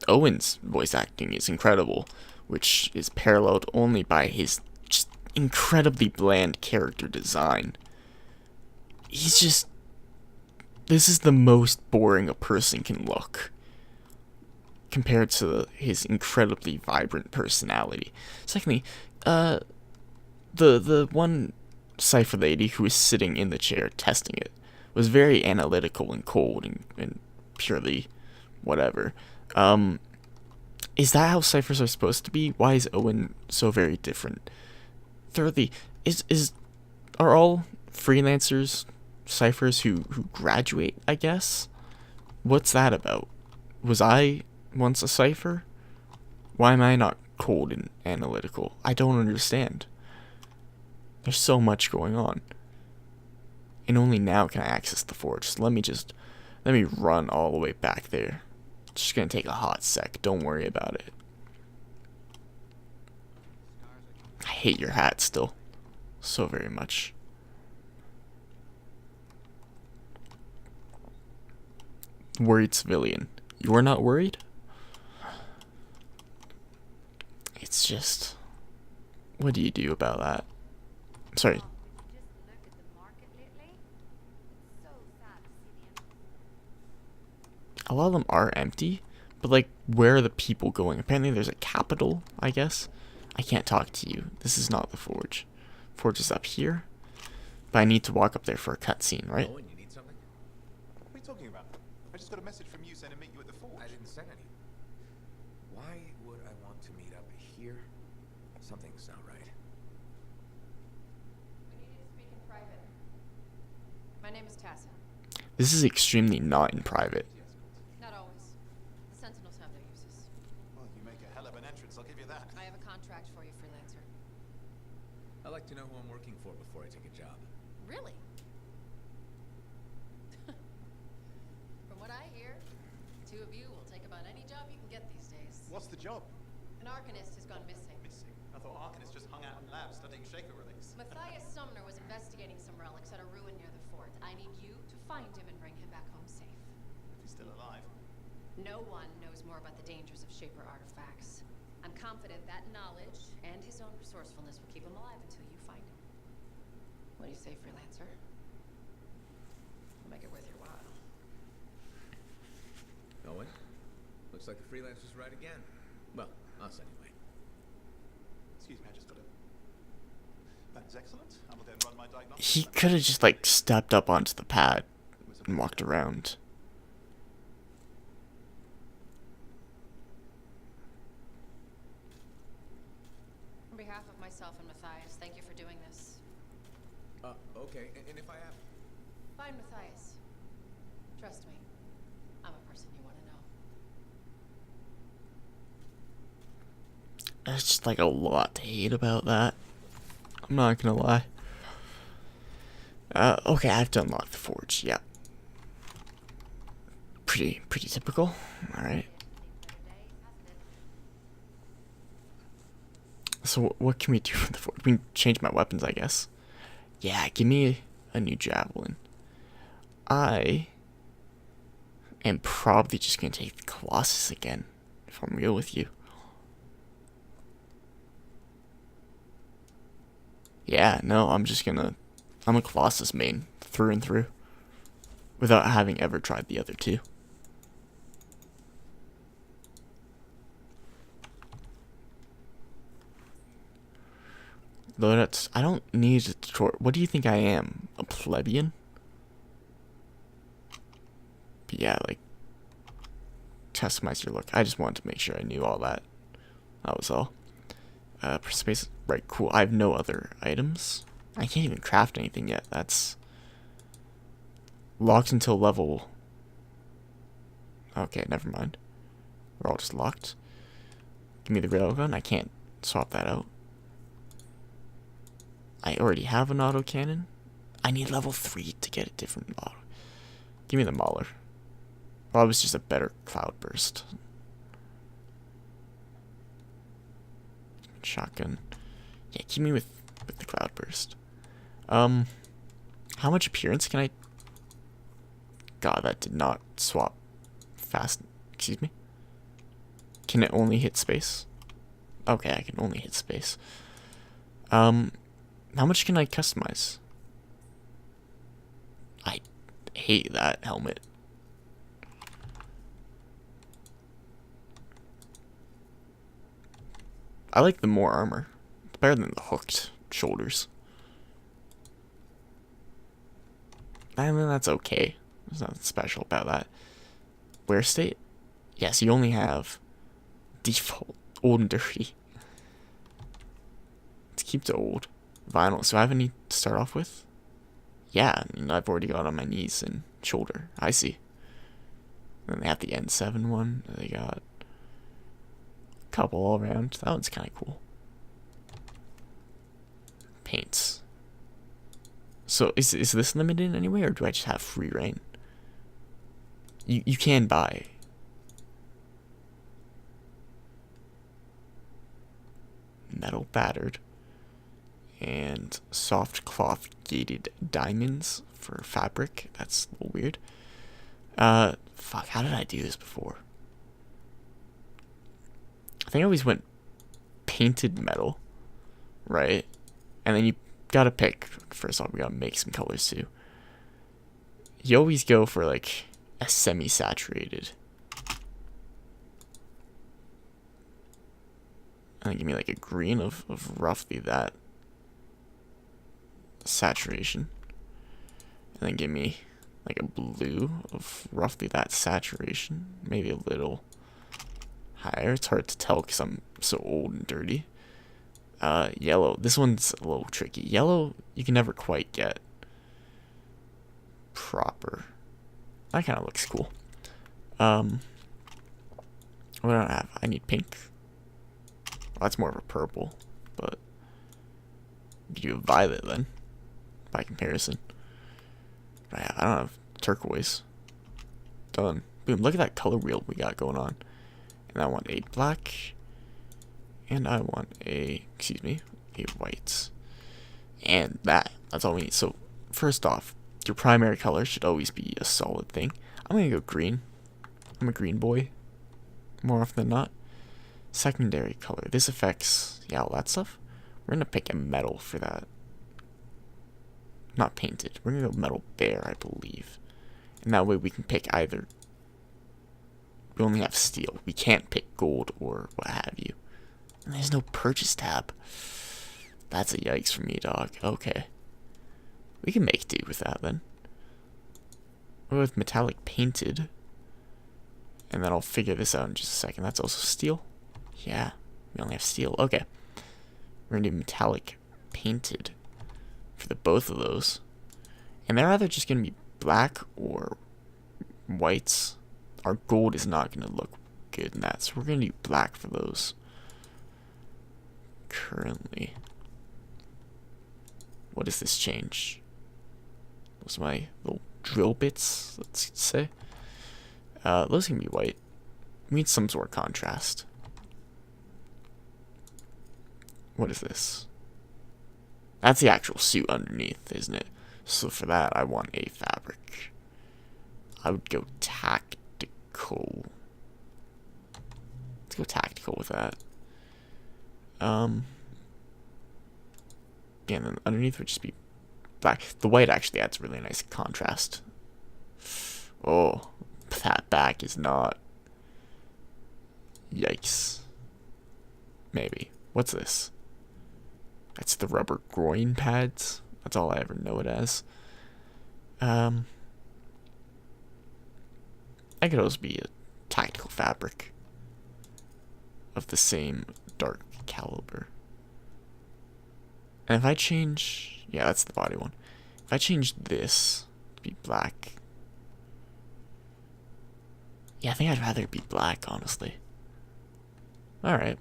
Owen's voice acting is incredible, which is paralleled only by his just incredibly bland character design. He's just... This is the most boring a person can look compared to his incredibly vibrant personality. Secondly, the one cipher lady who was sitting in the chair testing it was very analytical and cold and purely whatever. Is that how ciphers are supposed to be? Why is Owen so very different? Thirdly, are all freelancers ciphers who graduate, I guess? What's that about? Was I once a cipher? Why am I not cold and analytical? I don't understand. There's so much going on. And only now can I access the forge. So let me run all the way back there. It's just gonna take a hot sec. Don't worry about it. I hate your hat still. So very much. Worried civilian. You're not worried? It's just... What do you do about that? Sorry. A lot of them are empty, but like, where are the people going? Apparently there's a capital, I guess. I can't talk to you. This is not the forge. Forge is up here, but I need to walk up there for a cutscene, right? Owen, you need something? What are you talking about? I just got a message from you saying to meet you at the forge. I didn't send any. Why would I want to meet up here? Something's not right. We need you to speak in private. My name is Tassa. This is extremely not in private. Not always. The Sentinels have their uses. Well, you make a hell of an entrance, I'll give you that. I have a contract for you, freelancer. I like to know who I'm working for before I take a job. Really? From what I hear, the two of you will take about any job you can get these days. What's the job? An Arcanist has gone missing. Missing. I thought Arcanist just hung out in labs studying Shaker relics. Matthias Sumner was investigating some relics at a ruin near the fort. I need you to find him and bring him back home safe. If he's still alive. No one knows more about the dangers of Shaper artifacts. I'm confident that knowledge and his own resourcefulness will keep him alive until you find him. What do you say, freelancer? We'll make it worth your while. Owen? Looks like the freelancer's right again. Well, us anyway. Excuse me, I just got it. That is excellent. I will then run my diagnostics. He could have just like stepped up onto the pad and walked around. On behalf of myself and Matthias, thank you for doing this. Okay, and if I have... Find Matthias. Trust me, I'm a person you want to know. There's just like a lot to hate about that. I'm not gonna lie. Okay, I have to unlock the forge. Yeah. Pretty typical. All right. So what can we do with the forge? We can change my weapons, I guess. Yeah, give me a new javelin. I am probably just gonna take the Colossus again, if I'm real with you. Yeah, no, I'm a Colossus main, through and through, without having ever tried the other two. Though I don't need a tutorial. What do you think I am? A plebeian? But yeah, like, customize your look. I just wanted to make sure I knew all that. That was all. Press space. Right, cool. I have no other items. I can't even craft anything yet. That's locked until level. Okay, never mind. We're all just locked. Give me the railgun. I can't swap that out. I already have an autocannon. I need level 3 to get a different auto. Give me the Mauler. Well, it was just a better cloudburst. Shotgun. Yeah, keep me with the cloudburst. How much appearance can I... God, that did not swap fast. Excuse me? Can it only hit space? Okay, I can only hit space. How much can I customize? I hate that helmet. I like the more armor. It's better than the hooked shoulders. I mean, that's okay. There's nothing special about that. Wear state? Yes, you only have default, old and dirty. Let's keep to old. Vinyl. So I have any to start off with? Yeah, I've already got on my knees and shoulder. I see. And they have the N7 one. They got a couple all around. That one's kind of cool. Paints. So is this limited in any way, or do I just have free reign? You can buy. Metal battered. And soft cloth gated diamonds for fabric. That's a little weird. Fuck, how did I do this before? I think I always went painted metal, right? And then you gotta pick. First off, we gotta make some colors too. You always go for like a semi-saturated. And then give me like a green of roughly that saturation. And then give me like a blue of roughly that saturation. Maybe a little higher. It's hard to tell because I'm so old and dirty. Yellow. This one's a little tricky. Yellow, you can never quite get proper. That kind of looks cool. What do I have? I need pink. Well, that's more of a purple, but you do violet then, by comparison. But I don't have turquoise. Done. Boom, look at that color wheel we got going on. And I want a black. And I want a white. And that's all we need. So, first off, your primary color should always be a solid thing. I'm going to go green. I'm a green boy, more often than not. Secondary color. This affects, all that stuff. We're going to pick a metal for that. Not painted. We're going to go metal bare, I believe. And that way we can pick either. We only have steel. We can't pick gold or what have you. And there's no purchase tab. That's a yikes for me, dog. Okay. We can make do with that then. We'll go with metallic painted. And then I'll figure this out in just a second. That's also steel. Yeah. We only have steel. Okay. We're going to do metallic painted for the both of those. And they're either just going to be black or whites. Our gold is not going to look good in that. So we're going to do black for those. Currently. What does this change? Those are my little drill bits, let's say. Those can be white. We need some sort of contrast. What is this? That's the actual suit underneath, isn't it? So for that, I want a fabric. I would go tactical. Let's go tactical with that. Yeah, and then underneath would just be black. The white actually adds really nice contrast. Oh, that back is not. Yikes. Maybe. What's this? That's the rubber groin pads. That's all I ever know it as. That could also be a tactical fabric of the same dark caliber. And if I change, yeah, that's the body one. If I change this to be black, yeah, I think I'd rather it be black, honestly. Alright.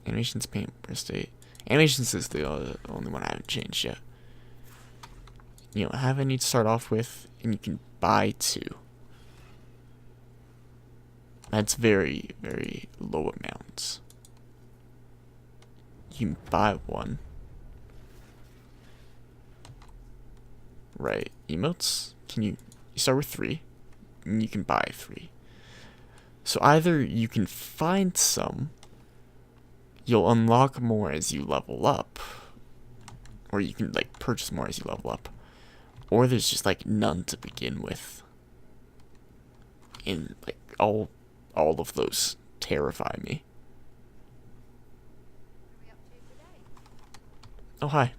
Animations, paint, state. Animations is the only one I haven't changed yet. You don't have any to start off with, and you can buy two. That's very, very low amounts. You can buy one. Right, emotes, you start with 3, and you can buy 3. So either you can find some, you'll unlock more as you level up, or you can like purchase more as you level up, or there's just like none to begin with. And like all of those terrify me. Oh, hi.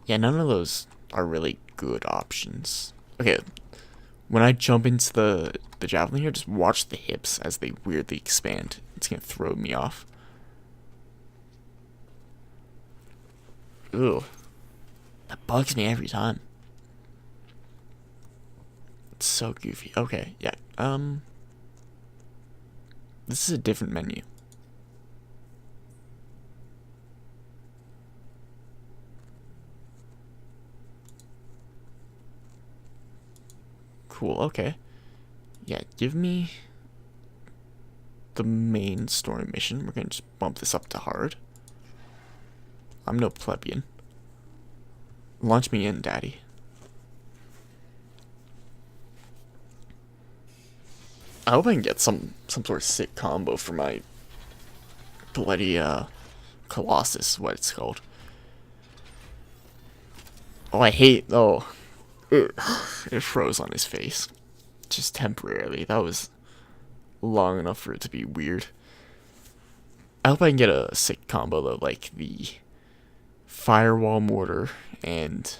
Yeah, none of those are really good options. Okay, when I jump into the javelin here, just watch the hips as they weirdly expand. It's gonna throw me off. Ugh. That bugs me every time. It's so goofy. Okay, yeah. This is a different menu. Cool, okay. Yeah, give me the main story mission. We're gonna just bump this up to hard. I'm no plebeian. Launch me in, daddy. I hope I can get some sort of sick combo for my bloody Colossus, what it's called. Oh, I hate it froze on his face. Just temporarily. That was long enough for it to be weird. I hope I can get a sick combo though, like the firewall mortar and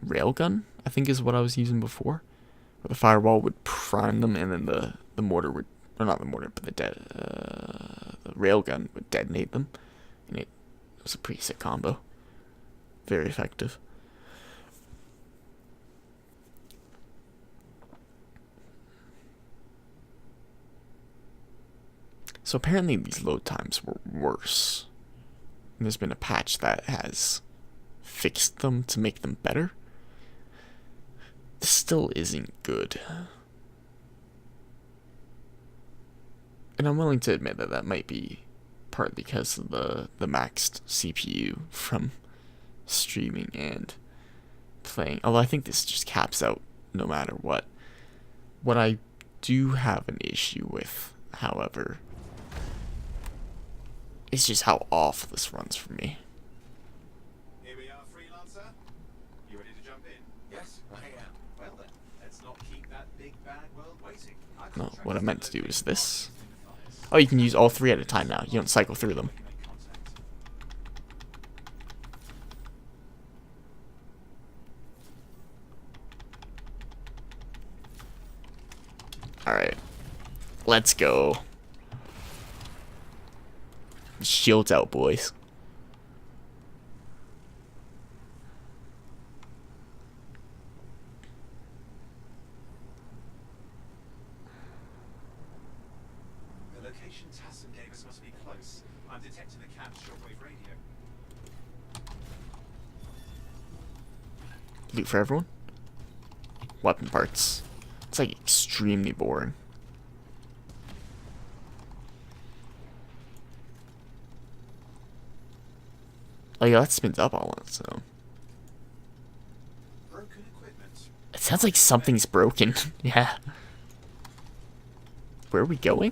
railgun, I think is what I was using before. Where the firewall would prime them and then the mortar would, or not the mortar, but the railgun would detonate them. And it was a pretty sick combo. Very effective. So apparently these load times were worse. And there's been a patch that has fixed them to make them better. This still isn't good. And I'm willing to admit that that might be partly because of the maxed CPU from streaming and playing. Although I think this just caps out no matter what. What I do have an issue with, however, is just how off this runs for me. Here we are, freelancer. You ready to jump in? Yes, I am. Well then, let's not keep that big bad world waiting. No, what I meant to do is this. Oh, you can use all three at a time now. You don't cycle through them. Alright. Let's go. Shields out, boys. The location Tassim gave us must be close. I'm detecting the cab's shortwave radio. Loot for everyone? Weapon parts. It's like extremely boring. Oh yeah, that spins up all on its own. Broken equipment. It sounds like something's broken. Yeah. Where are we going?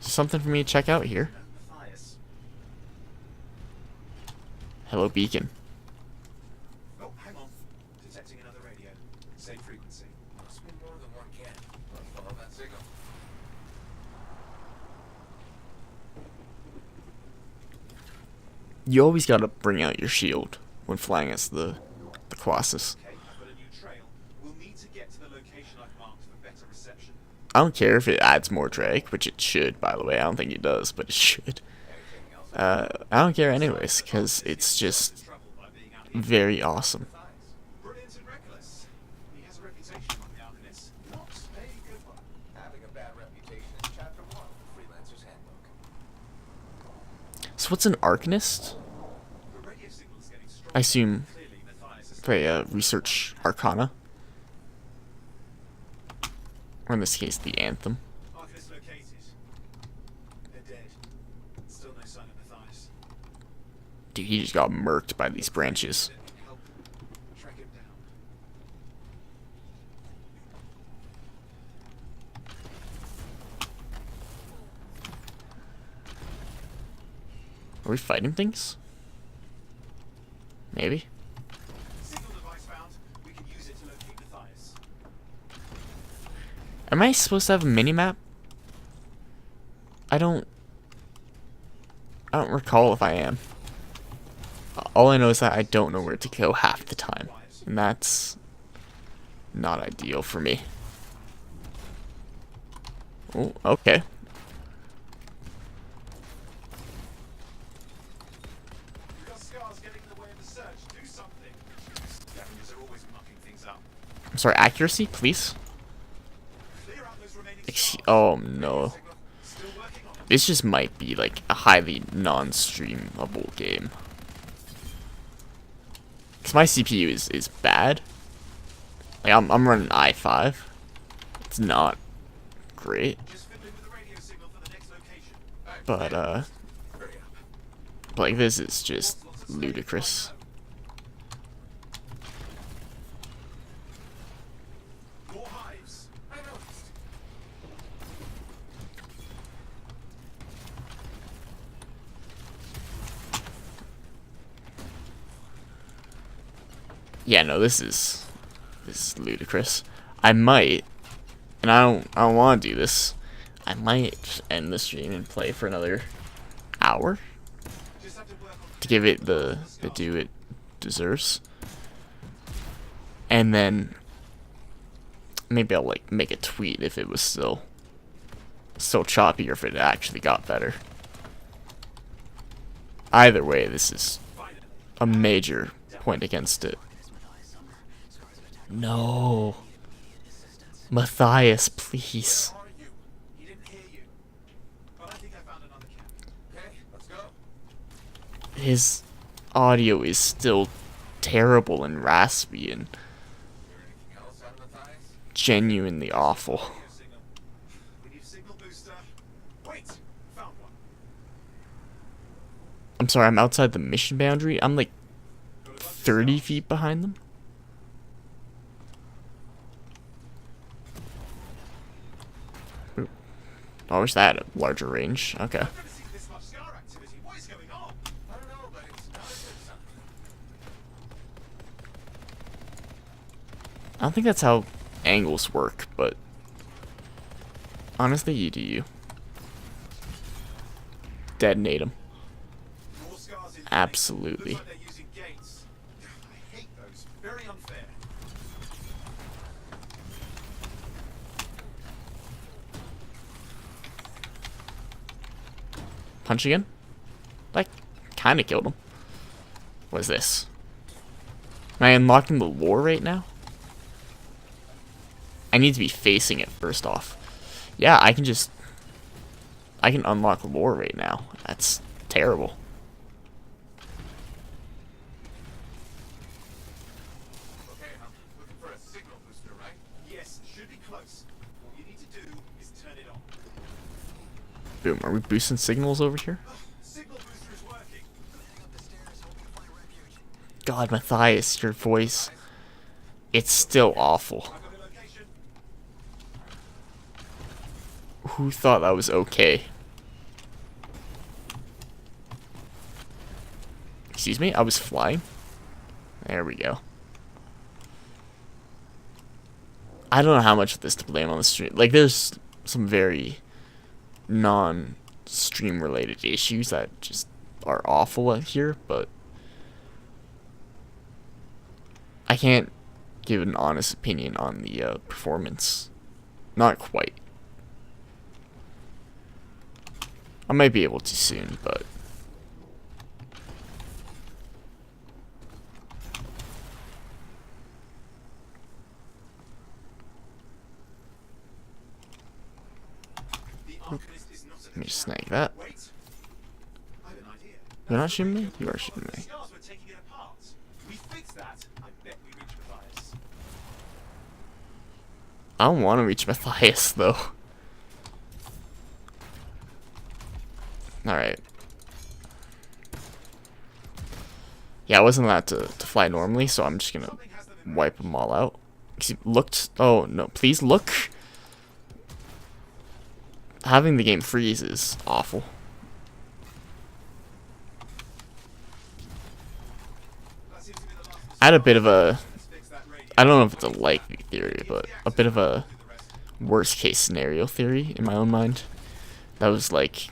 Is there something for me to check out here? Matthias. Hello, beacon. Oh, hang on. Detecting another radio. Same frequency. Must be more than one can. Let's follow that signal. You always gotta bring out your shield when flying as the Colossus. Okay, I've got a new trail. We'll need to get to the location I've marked for better reception. I don't care if it adds more drag, which it should, by the way. I don't think it does, but it should. I don't care anyways, because it's just very awesome. Brilliant and reckless. He has a reputation among the Arcanists. Not a good one. Having a bad reputation is chapter 1 of the Freelancer's Handbook. So what's an Arcanist? The radio signal is getting stronger. I assume Clearly, Matthias is play research Arcana. Or in this case, the Anthem. Arcanists located. They're dead. Still no sign of Matthias. Dude, he just got murked by these branches. Let me help track him down. Are we fighting things? Maybe. Signal device found. We can use it to locate Matthias. Am I supposed to have a mini-map? I don't recall if I am. All I know is that I don't know where to go half the time. And that's not ideal for me. Oh, okay. We've got scars getting in the way of the search. I'm sorry, accuracy, please. Clear out those remaining Oh no. signal. Still working on it. This just might be like a highly non-streamable game. Cause my CPU is bad. Like I'm running i5. It's not great. Just fiddling with the radio signal for the next location. But Hurry up. like this is just ludicrous. More hives. I noticed. Yeah, no, this is ludicrous. I might, and I don't want to do this. I might end the stream and play for another hour Just have to work on to give it the due it deserves, and then maybe I'll like make a tweet if it was still choppy or if it actually got better. Either way, this is a major point against it. No. Matthias, please. Where are you? He didn't hear you. But I think I found another camp. Okay, let's go. His audio is still terrible and raspy and Hear anything else out of Matthias? genuinely awful. Radio signal. We need a signal booster. Wait! Found one. I'm sorry, I'm outside the mission boundary. I'm like Got a bunch of 30 scouts. feet behind them. Oop. I wish that had a larger range. Okay. I've never seen this much scar activity. What is going on? I don't know, but it's not a good sign. I don't think that's how angles work, but honestly, you do you. Detonate them. More scars in Absolutely. Looks like they're using gates. I hate those. Very unfair. Punch again? Like, kinda killed him. What is this? Am I unlocking the lore right now? I need to be facing it first off. Yeah, I can unlock lore right now. That's terrible. Okay, I'm looking for a signal booster, right? Yes, should be close. All you need to do is turn it on. Boom, are we boosting signals over here? Signal booster is working. Hang up the stairs, hope you find refuge. God, Matthias, your voice. It's still awful. I've got a location. Who thought that was okay? Excuse me? I was flying? There we go. I don't know how much of this to blame on the stream. Like, there's some very non-stream related issues that just are awful here, but I can't give an honest opinion on the performance. Not quite. I might be able to soon, but The Arcanist is not let me just snag that. Wait. I have an idea. You're not shooting me? You are shooting The me. scars were taking it apart. We fixed that. I bet we reached Matthias. I don't want to reach Matthias, though. Alright. Yeah, I wasn't allowed to fly normally, so I'm just gonna Something has them in wipe them all out. See, looked. Oh, no, please look. Having the game freeze is awful. That seems to be the last of the I had a bit of a, Let's fix that radio. I don't know if it's a likely theory, but a bit of a worst case scenario theory in my own mind. That was like,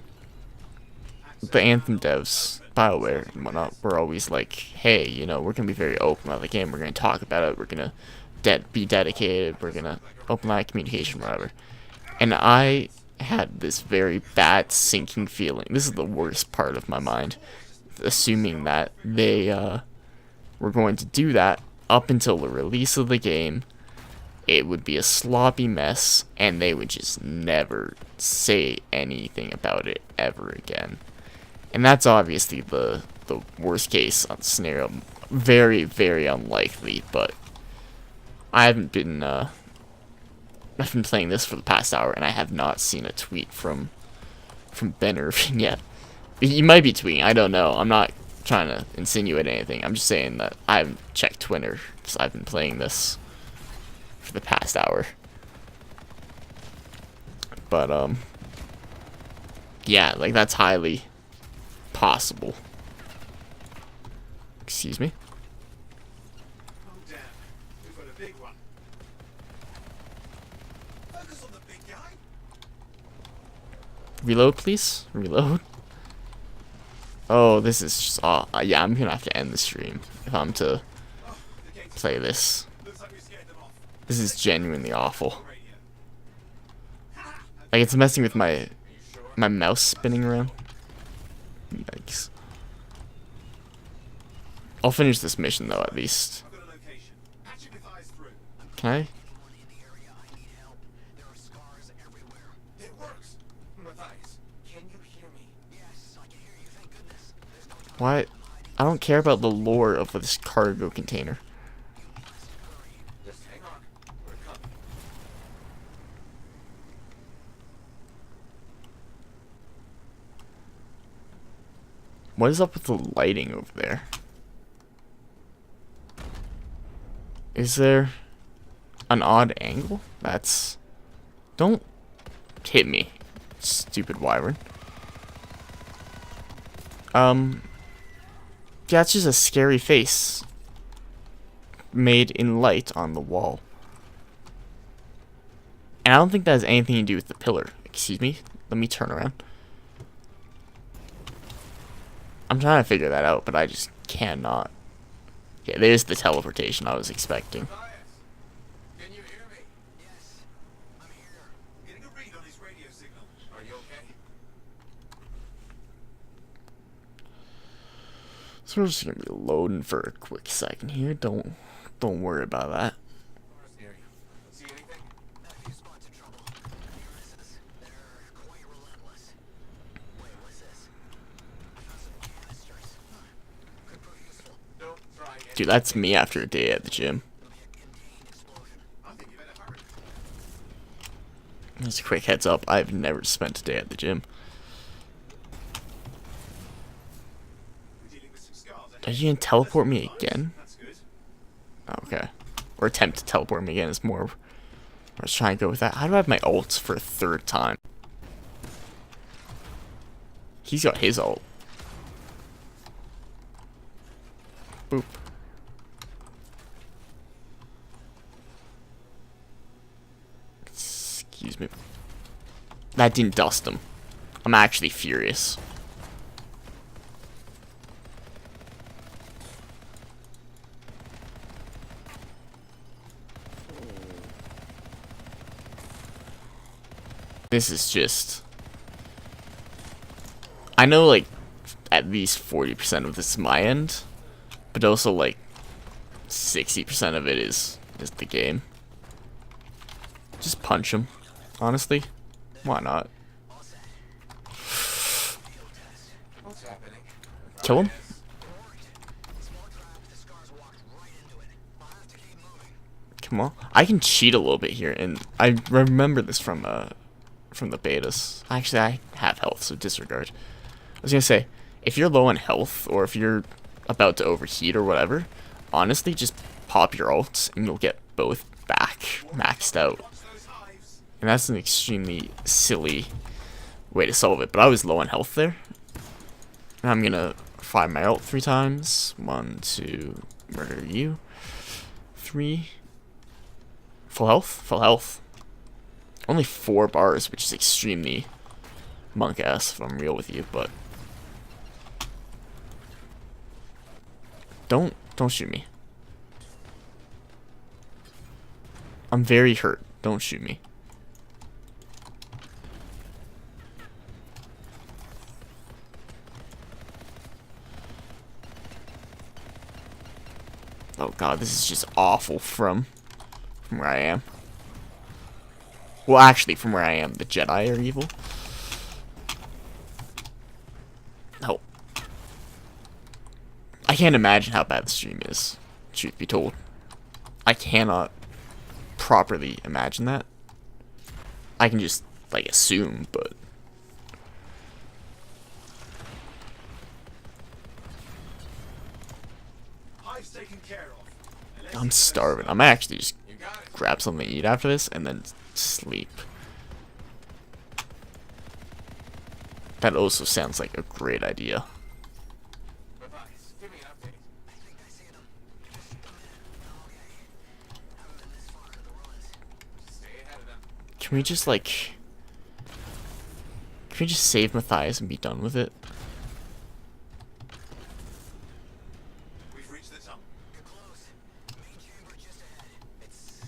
the Anthem devs, BioWare and whatnot, were always like, hey, you know, we're gonna be very open about the game, we're gonna talk about it, we're gonna be dedicated, we're gonna open line communication, whatever. And I had this very bad sinking feeling. This is the worst part of my mind, assuming that they were going to do that up until the release of the game, it would be a sloppy mess, and they would just never say anything about it ever again. And that's obviously the worst case scenario. Very, very unlikely, but I've been playing this for the past hour, and I have not seen a tweet from Ben Irving yet. He might be tweeting, I don't know. I'm not trying to insinuate anything. I'm just saying that I haven't checked Twitter, because I've been playing this for the past hour. But, yeah, like, that's highly possible. Excuse me? Oh, damn. We've got a big one. Focus on the big guy. Reload, please? Reload? Oh, this is just... yeah, I'm gonna have to end the stream if I'm to play this. Looks like we scared them off. This is genuinely awful. Like, it's messing with my mouse spinning around. Yikes. I'll finish this mission, though, at least. I've got a location. Patch it with eyes through. Can I? It works. Matthias, can you hear me? Yes, I can hear you. Thank goodness. There's no Why? I don't care about the lore of this cargo container. Just hang on. We're coming. What is up with the lighting over there? Is there an odd angle? That's... Don't hit me, stupid wyvern. Yeah, it's just a scary face made in light on the wall. And I don't think that has anything to do with the pillar. Excuse me? Let me turn around. I'm trying to figure that out, but I just cannot. Yeah, there's the teleportation I was expecting. Matthias, can you hear me? Yes, I'm here. Getting a read on his radio signal. Are you okay? So we're just gonna be loading for a quick second here. Don't worry about that. Cars near you. See anything? A few spots of trouble. Near misses. They're quite relentless. Wait, what's this? I found some canisters. Could prove useful. Don't try it. Dude, that's me after a day at the gym. It'll be a contained explosion. I think you better hurry. Just a quick heads up, I've never spent a day at the gym. We're dealing with some scars. Are you gonna teleport me again? That's good. Oh, okay. Or attempt to teleport me again is more... I was trying to go with that. How do I have my ult for a third time? He's got his ult. Boop. Excuse me. That didn't dust him. I'm actually furious. This is just... I know, like, at least 40% of this is my end, but also, like, 60% of it is the game. Just punch him, honestly. Why not? What's happening? Kill him? Come on. I can cheat a little bit here, and I remember this from the betas. Actually, I have health, so disregard. I was gonna say, if you're low on health, or if you're about to overheat or whatever, honestly, just pop your ults, and you'll get both back maxed out. And that's an extremely silly way to solve it, but I was low on health there. And I'm gonna fire my ult 3 times. 1, 2, murder you. 3. Full health? Full health. Only 4 bars, which is extremely monk-ass if I'm real with you, but... Don't shoot me. I'm very hurt. Don't shoot me. Oh god, this is just awful from from where I am. Well, actually, from where I am, the Jedi are evil. No. I can't imagine how bad the stream is, truth be told. I cannot properly imagine that. I can just, like, assume, but... Taken care of. I'm starving. I might actually just grab something to eat after this and then sleep. That also sounds like a great idea. Give me an update. I think I see them. Just come in. Okay. Haven't been this far into the ruins. Stay ahead of them. Can we just, like... Can we just save Matthias and be done with it?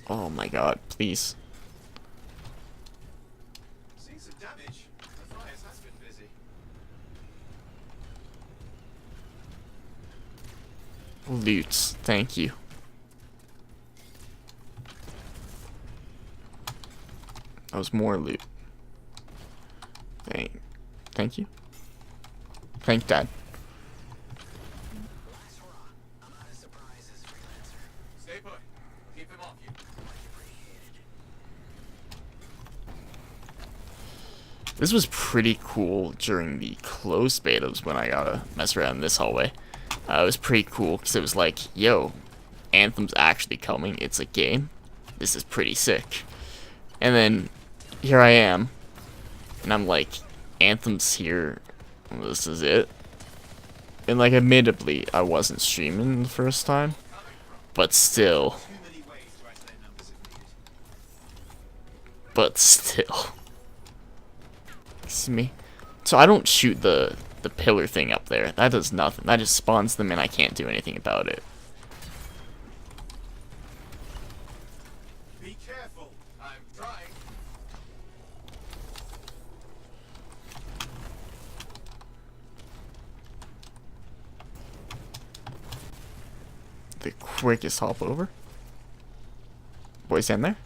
Oh my god, please. Seeing some damage. Matthias has been busy. Loots, thank you. That was more loot. Thank you. Thank Dad. Stay put. Keep them off you. This was pretty cool during the closed betas when I got to mess around in this hallway. It was pretty cool because it was like, yo, Anthem's actually coming. It's a game. This is pretty sick. And then here I am, and I'm like, Anthem's here. This is it. And like, admittedly, I wasn't streaming the first time, but still. Excuse me. So I don't shoot the pillar thing up there. That does nothing. That just spawns them and I can't do anything about it. Be careful. I'm trying. The quickest hop over. Boys in there.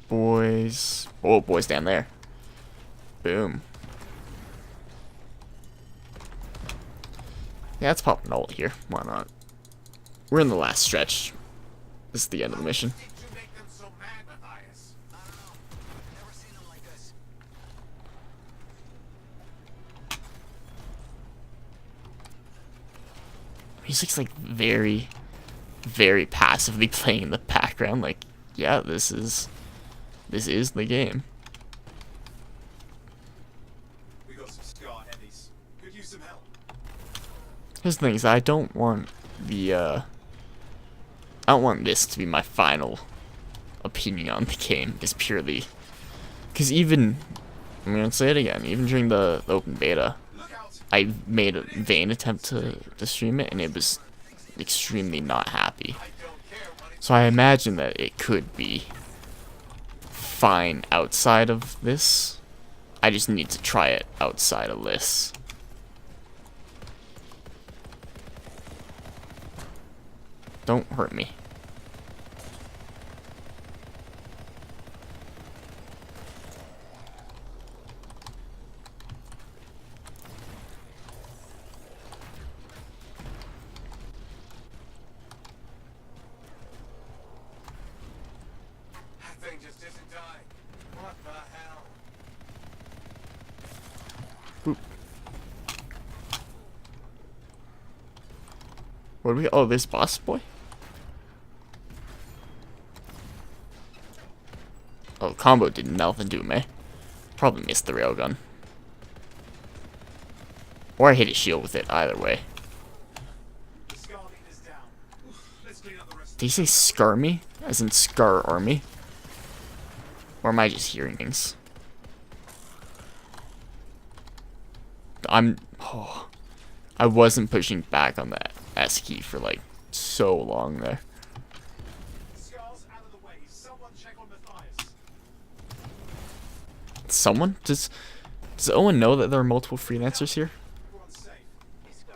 Boys. Oh, boys down there. Boom. Yeah, let's pop an ult here. Why not? We're in the last stretch. This is the end of the mission. Music's like very, very passively playing in the background. Like, yeah, this is the game. We got some scar heavies. Could use some help. Here's the thing: is I don't want the I don't want this to be my final opinion on the game. Is purely because I'm gonna say it again. Even during the open beta, I made a vain attempt to stream it, and it was extremely not happy. So I imagine that it could be fine outside of this. I just need to try it outside of this. Don't hurt me. That thing just isn't dying. What the hell? Oop. What do we? Oh, this boss boy. Oh, combo did nothing to me. Probably missed the railgun. Or I hit his shield with it, either way. Did he say scar me? As in scar army? Or am I just hearing things? I wasn't pushing back on that S key for like so long there. Someone? Does Owen know that there are multiple freelancers here?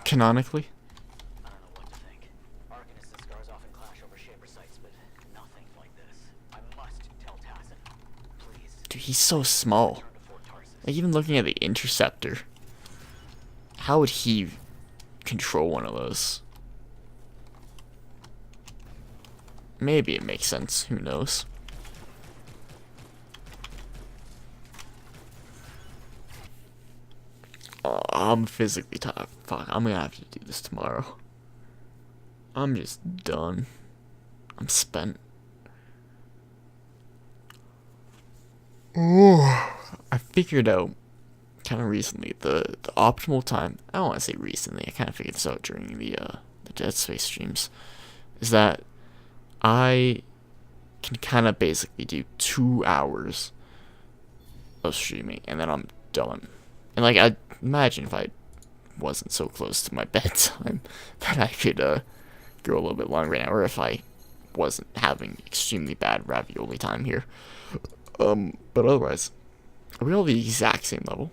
Canonically? I don't know what to think. Shaper sites, but nothing like this. I must tell Tassin. Please. Dude, he's so small. Return to Fort Tarsus. Like, even looking at the Interceptor, how would he control one of those? Maybe it makes sense. Who knows? Oh, I'm physically tired. Fuck, I'm gonna have to do this tomorrow. I'm just done. I'm spent. Oh, I figured out kind of recently the optimal time. I don't want to say recently. I kind of figured this out during the Dead Space streams. Is that I can kind of basically do 2 hours of streaming and then I'm done. And like, I imagine if I wasn't so close to my bedtime that I could go a little bit longer now, or if I wasn't having extremely bad ravioli time here. But otherwise, are we all the exact same level?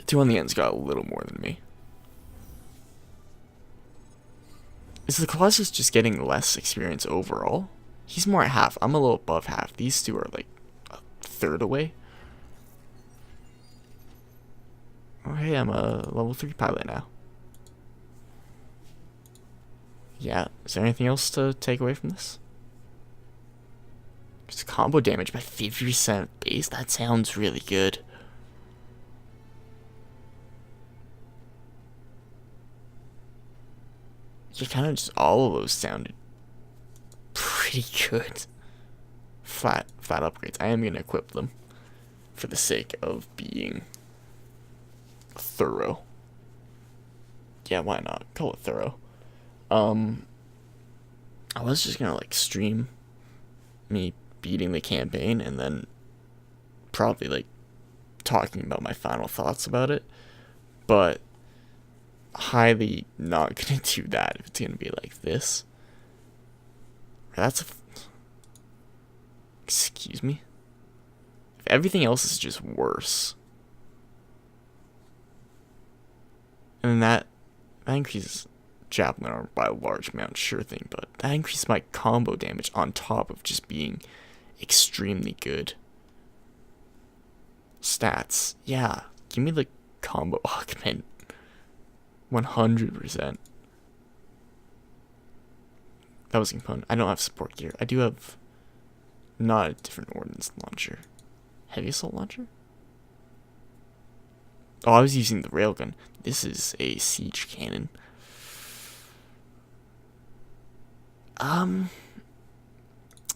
2 on the end's got a little more than me. Is the Colossus just getting less experience overall? He's more at half. I'm a little above half. These two are like a third away. Oh, hey, I'm a level 3 pilot now. Yeah, is there anything else to take away from this? It's combo damage by 50% base. That sounds really good. Yeah, kind of just all of those sounded pretty good. Flat upgrades. I am going to equip them for the sake of being thorough. Yeah, why not? Call it thorough. I was just going to like stream me beating the campaign and then probably like talking about my final thoughts about it, but highly not gonna do that if it's gonna be like this. Excuse me? If everything else is just worse, and then that increases javelin armor by a large amount, sure thing, but that increases my combo damage on top of just being extremely good. Stats, yeah, give me the combo augment. 100%. That was a component. I don't have support gear. I do have not a different ordnance launcher. Heavy assault launcher? Oh, I was using the railgun. This is a siege cannon.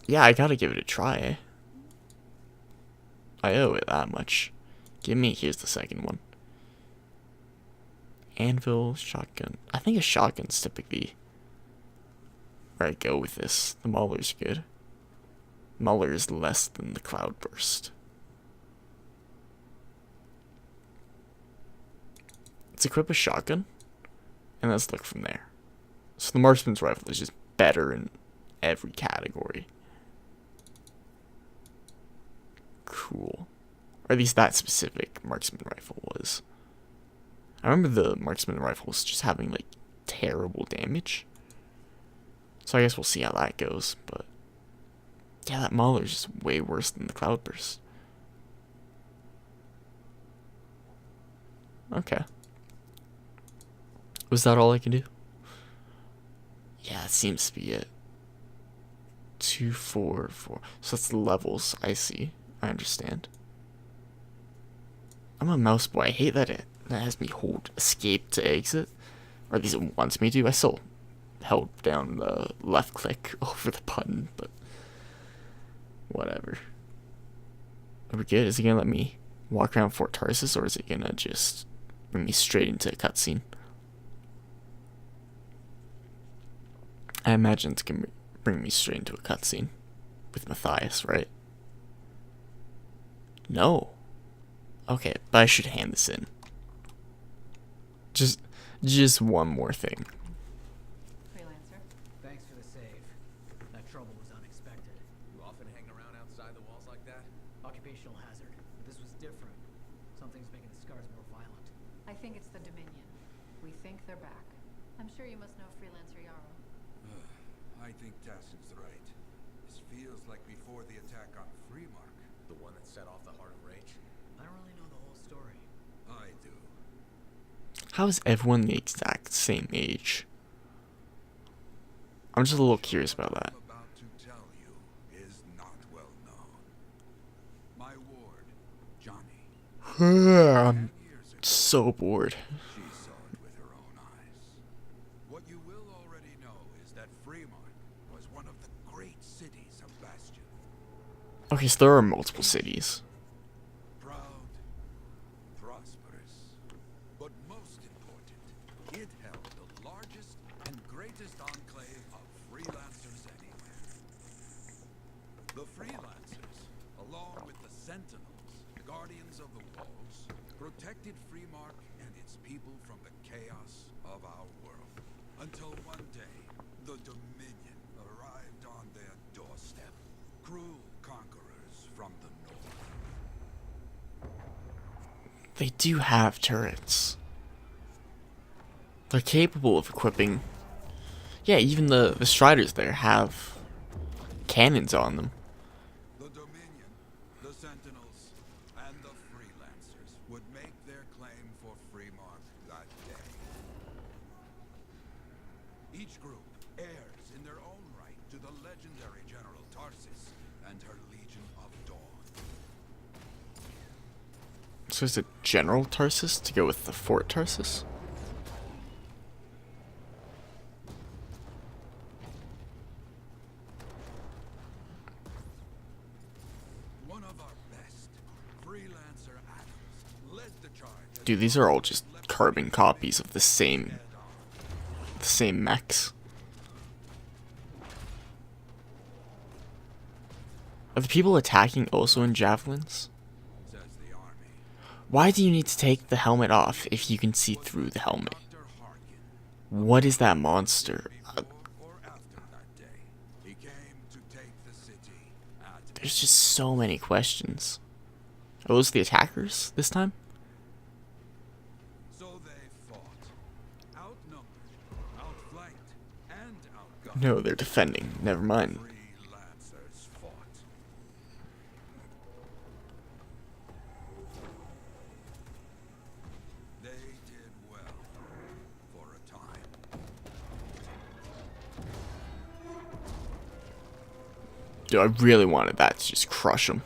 Yeah, I gotta give it a try, eh? I owe it that much. Here's the second one. Anvil, shotgun. I think a shotgun's typically where I go with this. The Mauler's good. Mauler is less than the Cloudburst. Let's equip a shotgun, and let's look from there. So the Marksman's Rifle is just better in every category. Cool. Or at least that specific Marksman Rifle was. I remember the Marksman Rifle was just having, like, terrible damage. So I guess we'll see how that goes, but yeah, that Mauler's just way worse than the Cloudburst. Okay. Was that all I could do? Yeah, it seems to be it. 2, 4, 4. So that's the levels. I see. I understand. I'm a mouse boy. I hate that it has me hold escape to exit. Or at least it wants me to. I still held down the left click over the button, but whatever. Are we good? Is it gonna let me walk around Fort Tarsus, or is it gonna just bring me straight into a cutscene? I imagine it's gonna bring me straight into a cutscene with Matthias, right? No. Okay, but I should hand this in. Just one more thing. Freelancer. Thanks for the save. That trouble was unexpected. You often hang around outside the walls like that? Occupational hazard. But this was different. Something's making the scars more violent. I think it's the Dominion. We think they're back. I'm sure you must know Freelancer Yarrow. I think Tassin's right. This feels like before the attack on Freemark. The one that set off the Heart of Rage? I don't really know the whole story. I do. How is everyone the exact same age? I'm just a little curious about that. What I'm about to tell you is not well known. My ward, Johnny. I'm so bored. She saw it with her own eyes. What you will already know is that Freemark was one of the great cities of Bastion. Okay, so there are multiple cities. Proud, prosperous, but most important, it held the largest and greatest enclave of freelancers anywhere. The freelancers, along with the sentinels, guardians of the walls, protected Freemark and its people from the chaos of our world. Until one day, the Dominion arrived on their doorstep. Cruel conquerors from the north. They do have turrets. They're capable of equipping. Yeah, even the Striders there have cannons on them. The Dominion, the Sentinels, and the Freelancers would make their claim for Freemark that day. Each group heirs in their own right to the legendary General Tarsis and her Legion of Dawn. So is it General Tarsis to go with the Fort Tarsis? One of our best, Freelancer Adams, led the charge. Dude, these are all just carbon copies of the same mechs. Are the people attacking also in javelins? Says the army. Why do you need to take the helmet off if you can see through the helmet? Dr. Harkin. What is that monster? Or after that day, he came to take the city at There's just so many questions. Are those the attackers this time? So they fought. Outnumbered, outflanked, and outgunned. No, they're defending. Never mind. Freelancers fought. They did well for a time. Dude, I really wanted that to just crush them.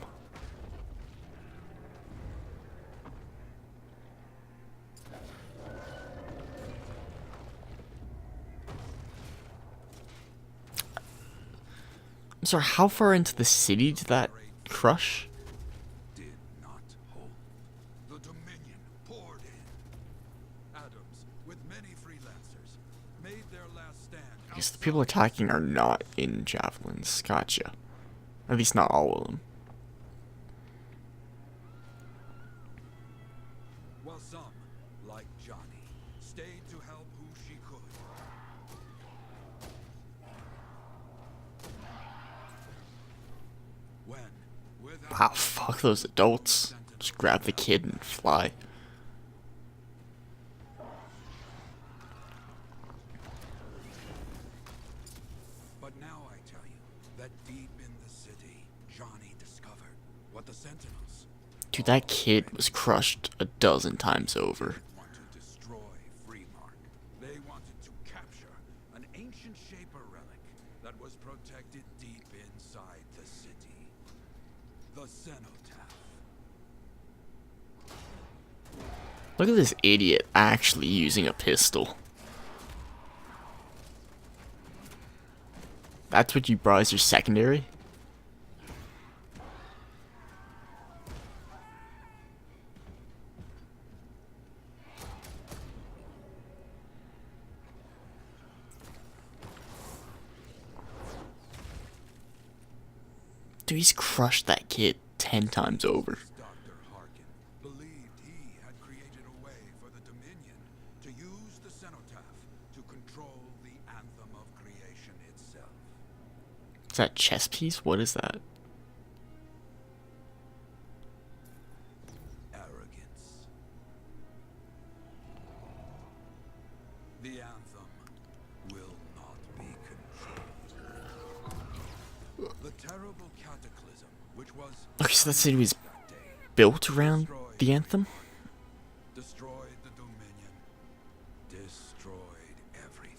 I'm sorry, how far into the city did that crush? Did not hold. The Dominion poured in. Adams, with many freelancers, made their last stand. I guess the people attacking are not in javelins. Gotcha. At least not all of them. While some, like Johnny, stayed to help who she could. When, without Wow, fuck those adults. Just grab the kid and fly. But now I tell you that deep in the city, Johnny discovered what the Sentinels Dude, that kid was crushed a dozen times over. want to destroy Freemark. They wanted to capture an ancient Shaper relic that was protected deep inside the city. The Cenotaph. Look at this idiot actually using a pistol. That's what you brought as your secondary? Dude, he's crushed that kid 10 times over. Dr. Harkin believed he had created a way for the Dominion to use the Cenotaph to control the Anthem of creation itself. Is that chess piece? What is that? Arrogance. The Anthem will not be controlled. terrible cataclysm, which was Okay, so that city was that day, built around the Anthem? destroyed the Dominion, destroyed everything.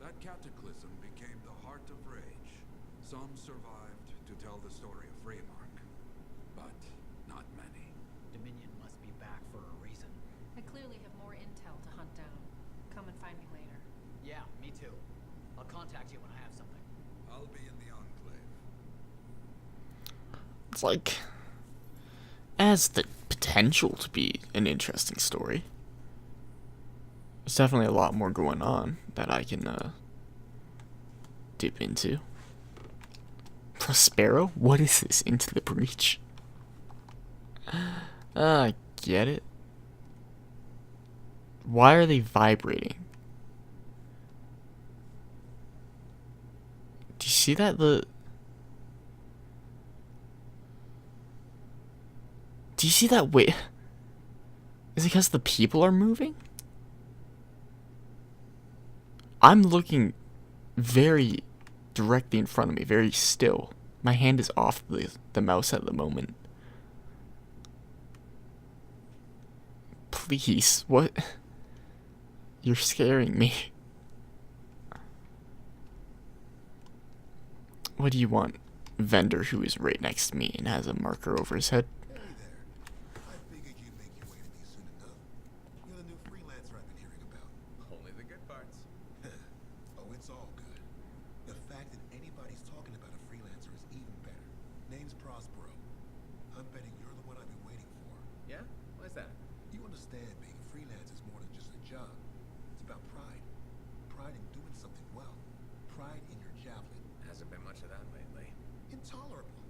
That cataclysm became the heart of rage. Some survived to tell the story of Freemark, but not many. Dominion must be back for a reason. I clearly have more intel to hunt down. Come and find me later. Yeah, me too. I'll contact you when I have something. I'll be in the Enclave. It's like, has the potential to be an interesting story. There's definitely a lot more going on that I can dip into. Prospero? What is this? Into the Breach? I get it. Why are they vibrating? Do you see that? Do you see that? Wait. Is it because the people are moving? I'm looking very directly in front of me, very still. My hand is off the mouse at the moment. Please, what? You're scaring me. What do you want? Vendor who is right next to me and has a marker over his head. Hey there. I figured you'd make your way to me soon enough. You're the new freelancer I've been hearing about. Only the good parts. Oh, it's all good. The fact that anybody's talking about a freelancer is even better. Name's Prospero. I'm betting you're the one I've been waiting for. Yeah? Why's that? You understand being a freelance is more than just a job. It's about pride. Pride in doing something well. Pride in your javelin. Hasn't been much of that lately. Intolerable.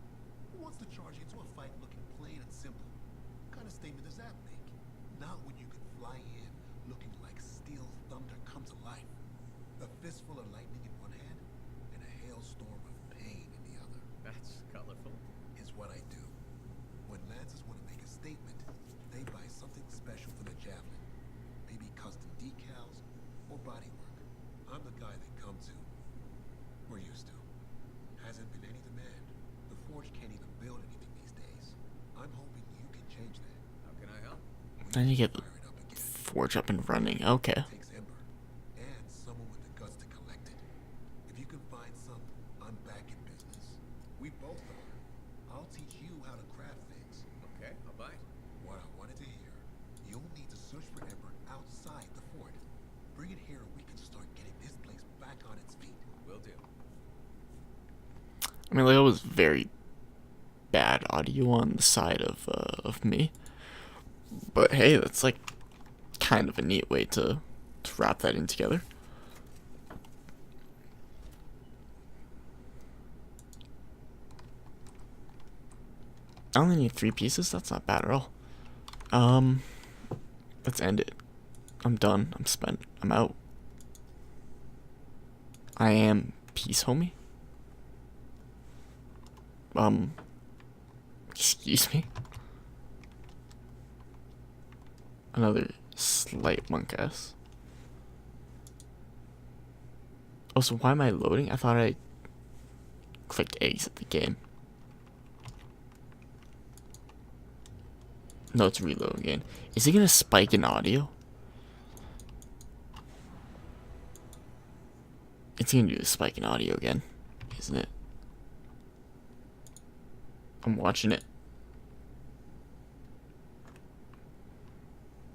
Who wants to charge into a fight looking plain and simple? What kind of statement does that make? Not when you can fly in looking like steel thunder come to life. A fistful of lightning in one hand and a hailstorm of pain in the other. That's colorful. Is what I do. When Lancers want to make a statement, they buy something special for the javelin. Maybe custom decals or bodywork. I'm the guy they come to. We're used to. Hasn't been any demand. The Forge can't even build anything these days. I'm hoping you can change that. How can I help? Then you get the Fire it up again. Forge up and running. Okay. It takes Ember and someone with the guts to collect it. If you can find some, I'm back in business. We both are. I'll teach you how to craft things. Okay, I'll bite. What I wanted to hear, you'll need to search for Ember outside the fort. Bring it here and we can start getting this place back on its feet. Will do. I mean, like, it was very bad audio on the side of me. But hey, that's like kind of a neat way to wrap that in together. I only need 3 pieces. That's not bad at all. Let's end it. I'm done. I'm spent. I'm out. I am peace, homie. Excuse me. Another slight monk ass. Oh, so why am I loading? I thought I clicked exit the game. No, it's reload again. Is it gonna spike in audio? It's gonna do the spike in audio again, isn't it? I'm watching it.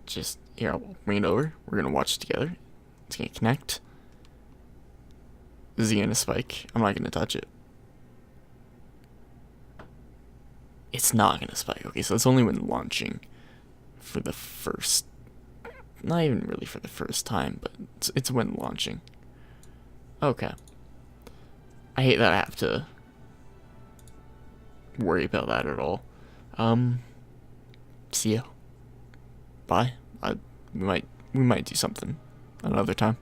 Just here, I'll bring it over. We're gonna watch it together. It's gonna connect. Is it gonna spike? I'm not gonna touch it. It's not gonna spike. Okay, so it's only when launching for the first, not even really for the first time, but it's when launching. Okay. I hate that I have to worry about that at all. See ya. Bye. We might do something another time.